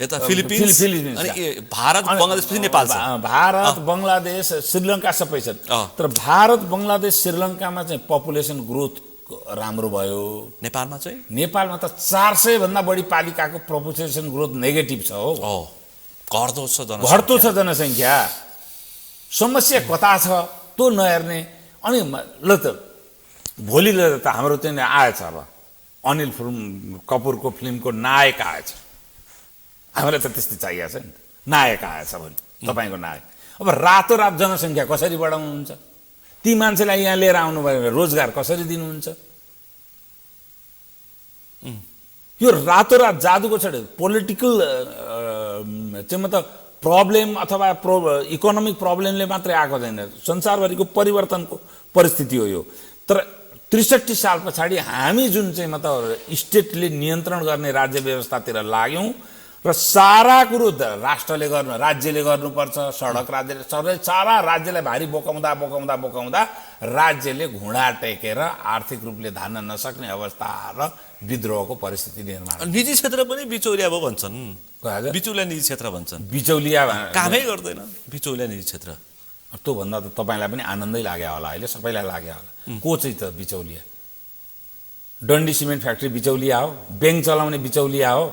यता फिलिपिन्स, अनि भारत बङ्गलादेश, नेपाल छ। भारत बङ्गलादेश श्रीलङ्का सबै छन्। तर भारत बङ्गलादेश श्रीलङ्कामा चाहिँ पपुलेसन ग्रोथ राम्रो भयो। नेपालमा नेपालमा त 400 भन्दा बढी पालिकाको पपुलेसन ग्रोथ नेगेटिभ छ हो, घट्दो छ जनसङ्ख्या। समस्या कता छ त्यो नहेर्ने। अनि ल त भोलि ल त हाम्रो चाहिँ आएछ, अब अनिल कपुरको फिल्मको नायक आएछ, हामीलाई त त्यस्तै चाहिएको छ नि त, नायक आएछ भोलि तपाईँको नायक। अब रातोरात जनसङ्ख्या कसरी बढाउनुहुन्छ? ती मान्छेलाई यहाँ लिएर आउनुभयो भने रोजगार कसरी दिनुहुन्छ? यो रातोरात जादुको छ। पोलिटिकल चाहिँ मतलब प्रब्लम अथवा इकोनोमिक प्रब्लमले मात्रै आएको छैन, संसारभरिको परिवर्तनको परिस्थिति हो यो। तर 63 साल पछाडि हामी जुन चाहिँ मतलब स्टेटले नियन्त्रण गर्ने राज्य व्यवस्थातिर लाग्यौँ र सारा कुरो राष्ट्रले गर्नु, राज्यले गर्नुपर्छ, सडक राज्यले, सारा राज्यलाई भारी बोकाउँदा राज्यले घुँडा टेकेर आर्थिक रूपले धान्न नसक्ने अवस्था र विद्रोहको परिस्थिति निर्माण। निजी क्षेत्र पनि बिचौलिया भयो भन्छन्, बिचौलिया निजी क्षेत्र भन्छन्। बिचौलिया कामै गर्दैन बिचौलिया निजी क्षेत्र। त्यो भन्दा त तपाईँलाई पनि आनन्दै लाग्यो होला, अहिले सबैलाई लाग्यो होला। को चाहिँ त बिचौलिया? डन्डी सिमेन्ट फ्याक्ट्री बिचौलिया हो, ब्याङ्क चलाउने बिचौलिया हो,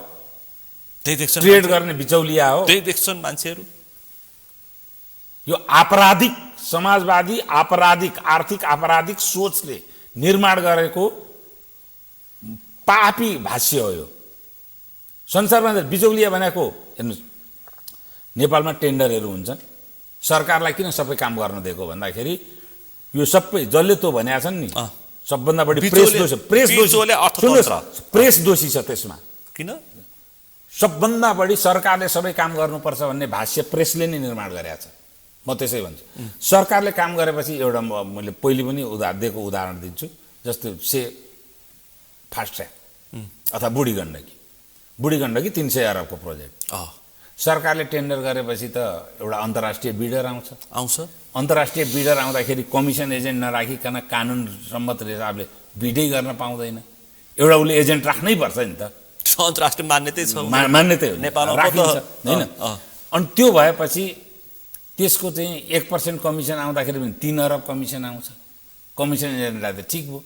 ट्रेड गर्ने बिचौलिया हो। त्यही देख्छन् मान्छेहरू। यो आपराधिक समाजवादी आर्थिक आपराधिक सोचले निर्माण गरेको पापी भाष्य हो यो। संसारमा बिचौलिया भनेको हेर्नुहोस्, नेपालमा टेन्डरहरू हुन्छन्, सरकारलाई किन सबै काम गर्न दिएको भन्दाखेरि यो सबै जसले त्यो भनेका छन् नि, सबभन्दा बढी प्रेस दोषी छ त्यसमा। किन? सबभन्दा बढी सरकारले सबै काम गर्नुपर्छ भन्ने भाष्य प्रेसले नै निर्माण गरेको छ। म त्यसै भन्छु, सरकारले काम गरेपछि एउटा मैले पहिले पनि दिएको उदाहरण दिन्छु, जस्तो फास्ट ट्र्याक अथवा बुढी गण्डकी 300 अरबको प्रोजेक्ट। सरकारले टेन्डर गरेपछि त एउटा अन्तर्राष्ट्रिय बिडर आउँछ। अन्तर्राष्ट्रिय बिडर आउँदाखेरि कमिसन एजेन्ट नराखिकन कानुन सम्मत हिसाबले बिडै गर्न पाउँदैन। एउटा उसले एजेन्ट राख्नै पर्छ नि त, अन्तर्राष्ट्रिय मान्यतै छ, मान्यतै नेपालमा राखिन्छ हैन। अनि त्यो भएपछि त्यसको चाहिँ 1% कमिसन आउँदाखेरि पनि 3 अरब कमिसन आउँछ। कमिसन एजेन्टलाई त ठिक भयो,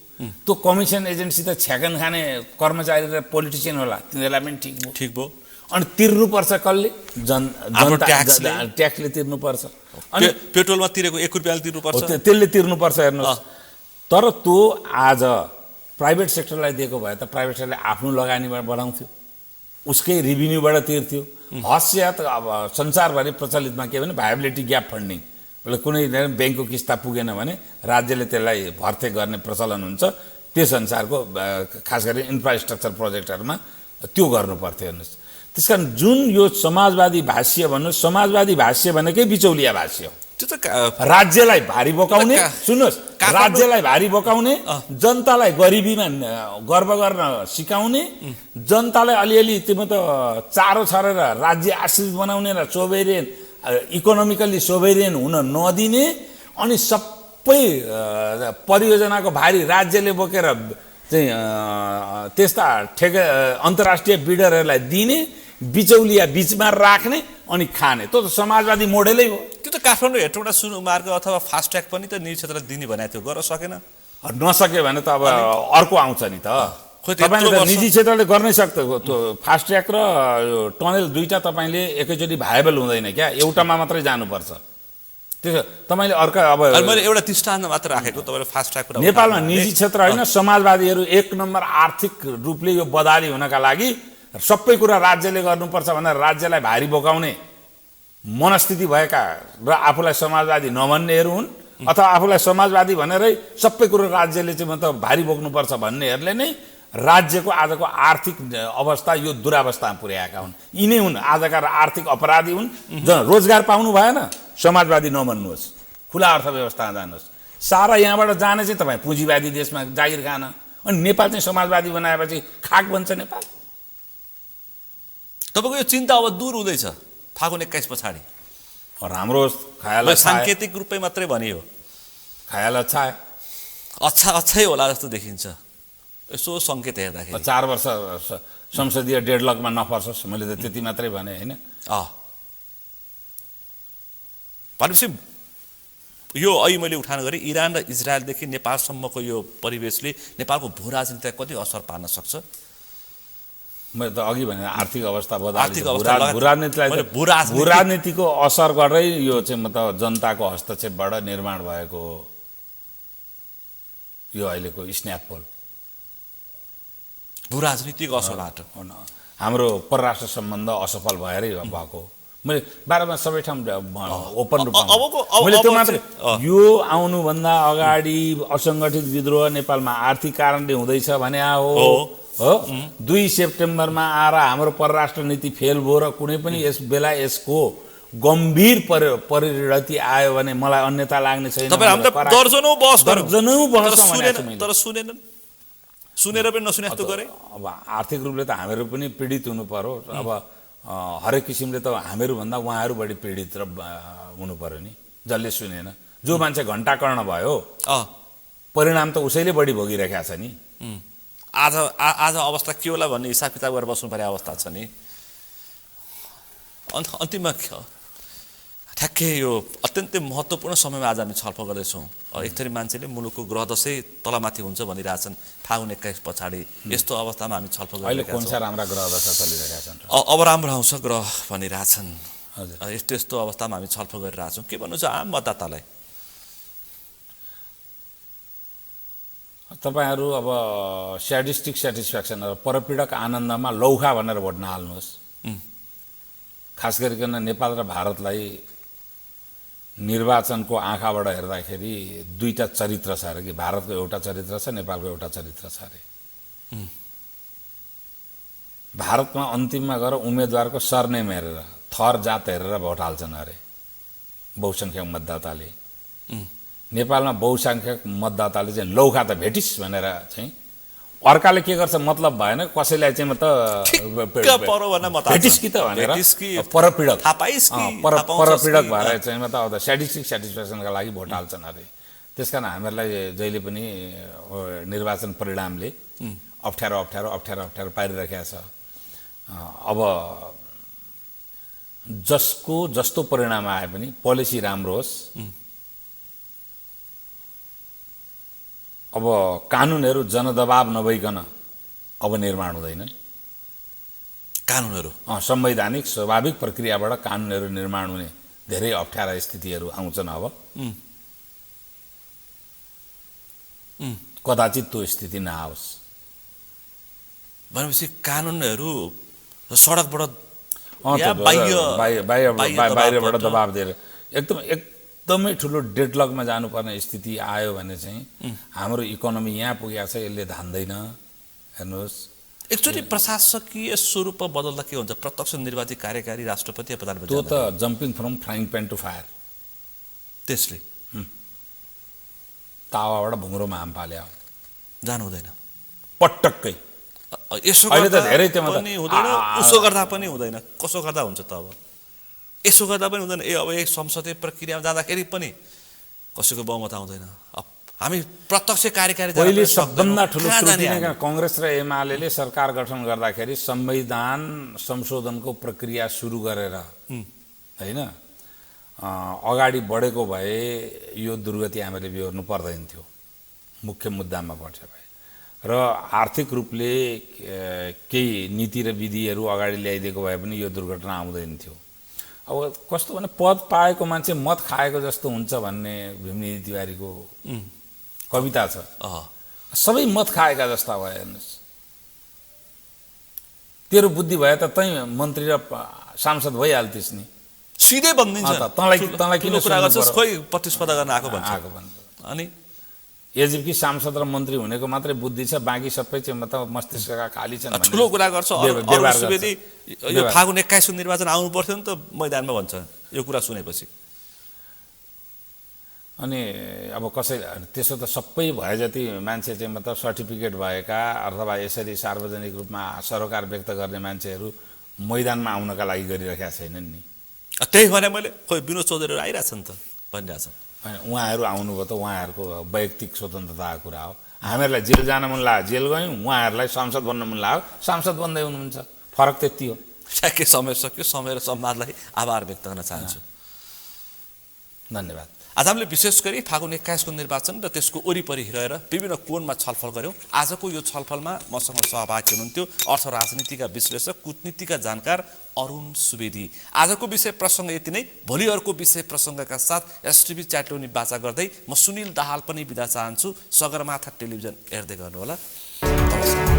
त्यो कमिसन एजेन्टसित छ्याकन खाने कर्मचारी र पोलिटिसियन होला, तिनीहरूलाई पनि ठिक भयो। अनि तिर्नुपर्छ कसले? जनता, ट्याक्सले तिर्नुपर्छ। अनि पेट्रोलमा तिरेको 1 रुपैयाँ तिर्नुपर्छ, त्यसले तिर्नुपर्छ। हेर्नुहोस्, तर त्यो आज प्राइभेट सेक्टरलाई दिएको भए त प्राइभेट सेक्टरले आफ्नो लगानीबाट बढाउँथ्यो, उसकै रेभिन्यूबाट तिर्थ्यो। हस्यात अब संसारभरि प्रचलितमा के भने भायबिलिटी ग्याप फन्डिङ कुनै ब्याङ्कको किस्ता पुगेन भने राज्यले त्यसलाई भर्ती गर्ने प्रचलन हुन्छ। त्यस अनुसारको खास गरी इन्फ्रास्ट्रक्चर प्रोजेक्टहरूमा त्यो गर्नु पर्थ्यो हेर्नुहोस्। त्यस कारण जुन यो समाजवादी भाष्य भन्नु, समाजवादी भाष्य भनेकै बिचौलिया भाष्य हो। त्यो त राज्यलाई भारी बोकाउने, सुन्नुहोस्, राज्यलाई भारी बोकाउने, जनतालाई गरिबीमा गर्व गर्न सिकाउने, जनतालाई अलिअलि तिम्रो त चारो छरेर राज्य आश्रित बनाउने र सोभेरियन इकोनोमिकल्ली सोभेरियन हुन नदिने, अनि सबै परियोजनाको भारी राज्यले बोकेर चाहिँ त्यस्ता अन्तर्राष्ट्रिय बिडरहरूलाई दिने, बिचौलिया बिचमा राख्ने अनि खाने, त्यो त समाजवादी मोडेलै हो। त्यो त काठमाडौँ हेटौँडा सुन मार्ग अथवा फास्ट ट्र्याक पनि त निजी क्षेत्रलाई दिने भनेको थियो, गर्न सकेन। नसक्यो भने त अब अर्को आउँछ नि त। तपाईँले त निजी क्षेत्रले गर्नै सक्छ। त्यो फास्ट ट्र्याक र यो टनल दुईवटा तपाईँले एकैचोटि भाइबल हुँदैन क्या, एउटामा मात्रै जानुपर्छ। त्यसो तपाईँले अर्का अब मैले एउटा दृष्टान्त मात्र राखेको, तपाईँले फास्ट ट्र्याक नेपालमा निजी क्षेत्र होइन, समाजवादीहरू एक नम्बर आर्थिक रूपले यो बदाली हुनका लागि सबै कुरा राज्यले गर्नुपर्छ भनेर राज्यलाई भारी बोकाउने मनस्थिति भएका र आफूलाई समाजवादी नभन्नेहरू हुन्, अथवा आफूलाई समाजवादी भनेरै सबै कुरो राज्यले चाहिँ मतलब भारी बोक्नुपर्छ भन्नेहरूले नै राज्यको आजको आर्थिक अवस्था यो दुरावस्थामा पुर्याएका हुन्। यिनै हुन् आजका आर्थिक अपराधी हुन्। रोजगार पाउनु भएन, समाजवादी नभन्नुहोस्, खुला अर्थव्यवस्थामा जानुहोस्। सारा यहाँबाट जाने चाहिँ तपाईँ पुँजीवादी देशमा जागिर खान, अनि नेपाल चाहिँ समाजवादी बनाएपछि खाक बन्छ नेपाल। तपाईँको यो चिन्ता अब दूर हुँदैछ फागुन 21 पछाडि? राम्रो ख्याल साङ्केतिक रूपमै मात्रै भनियो, ख्याल अच्छै होला जस्तो देखिन्छ यसो सङ्केत हेर्दाखेरि। 4 वर्ष संसदीय डेडलकमा नफर्सोस्, मैले त त्यति मात्रै भने होइन। भनेपछि यो अहिले मैले उठान गरेँ, इरान र इजरायलदेखि नेपालसम्मको यो परिवेशले नेपालको भू राजनीतिलाई कति असर पार्न सक्छ? मैले त अघि भने आर्थिक अवस्था भूराजनीतिको असर गरेरै यो चाहिँ मतलब जनताको हस्तक्षेपबाट निर्माण भएको यो अहिलेको स्न्याप पोल भू राजनीतिक असरबाट हाम्रो परराष्ट्र सम्बन्ध असफल भएरै भएको। मैले बारेमा सबै ठाउँ ओपन रूपमा मैले त्यो मात्रै, यो आउनुभन्दा अगाडि असङ्गठित विद्रोह नेपालमा आर्थिक कारणले हुँदैछ भने हो 2 सेप्टेम्बरमा आएर हाम्रो परराष्ट्र नीति फेल भयो र कुनै पनि यस बेला यसको गम्भीर परिणति आयो भने मलाई अन्यथा लाग्ने छैन। दर्जनौं बहस तर सुनेर पनि नसुने जस्तो गरे। अब आर्थिक रूपले त हामीहरू पनि पीडित हुनु पर्यो। अब हरेक किसिमले त हामीहरू भन्दा उहाँहरू बढी पीडित र हुनु पर्यो नि, जसले सुनेन। जो मान्छे घण्टा कर्ण भयो परिणाम त उसैले बढी भोगिरहेको छ नि। आज अवस्था के होला भन्ने हिसाब किताब गरेर बस्नुपर्ने अवस्था छ नि। अन्तिममा ठ्याक्कै यो अत्यन्तै महत्त्वपूर्ण समयमा आज हामी छलफल गर्दैछौँ। एक थरी मान्छेले मुलुकको ग्रह दशै तलमाथि हुन्छ भनिरहेछन् फागुन 21 पछाडि। यस्तो अवस्थामा हामी छलफल गरिरहेका छौँ। राम्रा ग्रह दशा चलिरहेका छन्, अब राम्रो आउँछ ग्रह भनिरहेछन्। यस्तो अवस्थामा हामी छलफल गरिरहेछौँ। के भन्नु छ आम मतदातालाई? तपाईँहरू अब स्याडिस्टिक सेटिस्फ्याक्सन परपीडक आनन्दमा लौखा भनेर भोट नहाल्नुहोस्। खास गरिकन नेपाल र भारतलाई निर्वाचनको आँखाबाट हेर्दाखेरि दुईटा चरित्र छ अरे कि, भारतको एउटा चरित्र छ, नेपालको एउटा चरित्र छ अरे। भारतमा अन्तिममा गएर उम्मेदवारको सरनेम हेरेर, थर जात हेरेर भोट हाल्छन् अरे बहुसङ्ख्यक मतदाताले। नेपालमा बहुसङ्ख्यक मतदाताले चाहिँ लौखा त भेटिस् भनेर चाहिँ, अर्काले के गर्छ मतलब भएन, कसैलाई चाहिँ भेटिस् कि त भनेर परपीडक परपीडक भएर चाहिँ मतलब स्याटिस्टिक सेटिस्फ्याक्सनका लागि भोट हाल्छन् अरे। त्यस कारण हामीहरूलाई जहिले पनि निर्वाचन परिणामले अप्ठ्यारो पारिरहेको छ। अब जसको जस्तो परिणाम आए पनि पोलिसी राम्रो होस्, अब कानुनहरू जनदबाव नभइकन अब निर्माण हुँदैन। कानुनहरू संवैधानिक स्वाभाविक प्रक्रियाबाट कानुनहरू निर्माण हुने धेरै अप्ठ्यारा स्थितिहरू आउँछन्। अब कदाचित त्यो स्थिति नआओस् भनेपछि कानुनहरू सडकबाट बाहिरबाट दबाब दिएर एकदम एकदमै ठुलो डेडलकमा जानुपर्ने स्थिति आयो भने चाहिँ हाम्रो इकोनोमी यहाँ पुगेको छ, यसले धान्दैन। हेर्नुहोस्, एकचोटि प्रशासकीय स्वरूपमा बदल्दा के हुन्छ? प्रत्यक्ष निर्वाचित कार्यकारी राष्ट्रपति या प्रधानमन्त्री त्यो त jumping from frying pan to fire, त्यसले तावाबाट भुङ्रोमा हाम फाल्यो, जानु हुँदैन पटक्कै। यसो अहिले त गर्दा धेरै त्यो पनि हुँदैन, उसो गर्दा पनि हुँदैन। कसो गर्दा हुन्छ त? अब यसो गर्दा पनि हुँदैन। अब एक संसदीय प्रक्रियामा जाँदाखेरि पनि कसैको बहुमत आउँदैन। अब हामी प्रत्यक्ष कार्यकारी पहिले सबभन्दा ठुलो त्रुटि नै कङ्ग्रेस र एमाले सरकार गठन गर्दाखेरि संविधान संशोधनको प्रक्रिया सुरु गरेर होइन अगाडि बढेको भए यो दुर्गति हामीले बिहोर्नु पर्दैन थियो, मुख्य मुद्दामा बढ्छ भए। र आर्थिक रूपले केही नीति र विधिहरू अगाडि ल्याइदिएको भए पनि यो दुर्घटना आउँदैन थियो। अब कस्तो भने पद पाएको मान्छे मत खाएको जस्तो हुन्छ भन्ने भीमनिधि तिवारीको कविता छ। सबै मत खाएका जस्ता भयो। हेर्नुहोस्, तेरो बुद्धि भए त तै मन्त्री र सांसद भइहाल्थिस् नि, सिधै बन्दिन्छ। तँलाई किन कुरा गर्छस्? खोइ प्रतिस्पर्धा गर्न आएको भन्छ। अनि एजिपकी सांसद र मन्त्री हुनेको मात्रै बुद्धि छ, बाँकी सबै चाहिँ मतलब मस्तिष्कका खाली छन्। ठुलो कुरा गर्छ। अरुण सुवेदी यो फागुन 21 को निर्वाचन आउनु पर्थ्यो नि त मैदानमा भन्छ यो कुरा सुनेपछि। अनि अब कसै त्यसो त सबै भए जति मान्छे चाहिँ मतलब सर्टिफिकेट भएका अथवा यसरी सार्वजनिक रूपमा सरोकार व्यक्त गर्ने मान्छेहरू मैदानमा आउनका लागि गरिरहेका छैनन् नि। त्यही भने मैले खोइ विनोद चौधरीहरू आइरहेछन् त भनिरहेछन्। उहाँहरू आउनुभयो त उहाँहरूको वैयक्तिक स्वतन्त्रताको कुरा हो। हामीहरूलाई जेल जान मन लाग्यो जेल गयौँ, उहाँहरूलाई सांसद बन्न मन लाग्यो सांसद बन्दै हुनुहुन्छ। फरक त्यति हो। ठ्याक्कै समय सक्यो। समय र समाजलाई आभार व्यक्त गर्न चाहन्छु। धन्यवाद। आज हामीले विशेष गरी फागुन 21 को निर्वाचन र त्यसको वरिपरि रहेर विभिन्न कोणमा छलफल गऱ्यौँ। आजको यो छलफलमा मसँग सहभागी हुनुहुन्थ्यो अर्थ राजनीतिका विश्लेषक कूटनीतिका जानकार अरुण सुवेदी। आजको विषय प्रसङ्ग यति नै। भोलि अर्को विषय प्रसङ्गका साथ एसटिभी च्याटोनी बाचा गर्दै म सुनिल दाहाल पनि बिदा चाहन्छु। सगरमाथा टेलिभिजन हेर्दै गर्नुहोला। नमस्कार।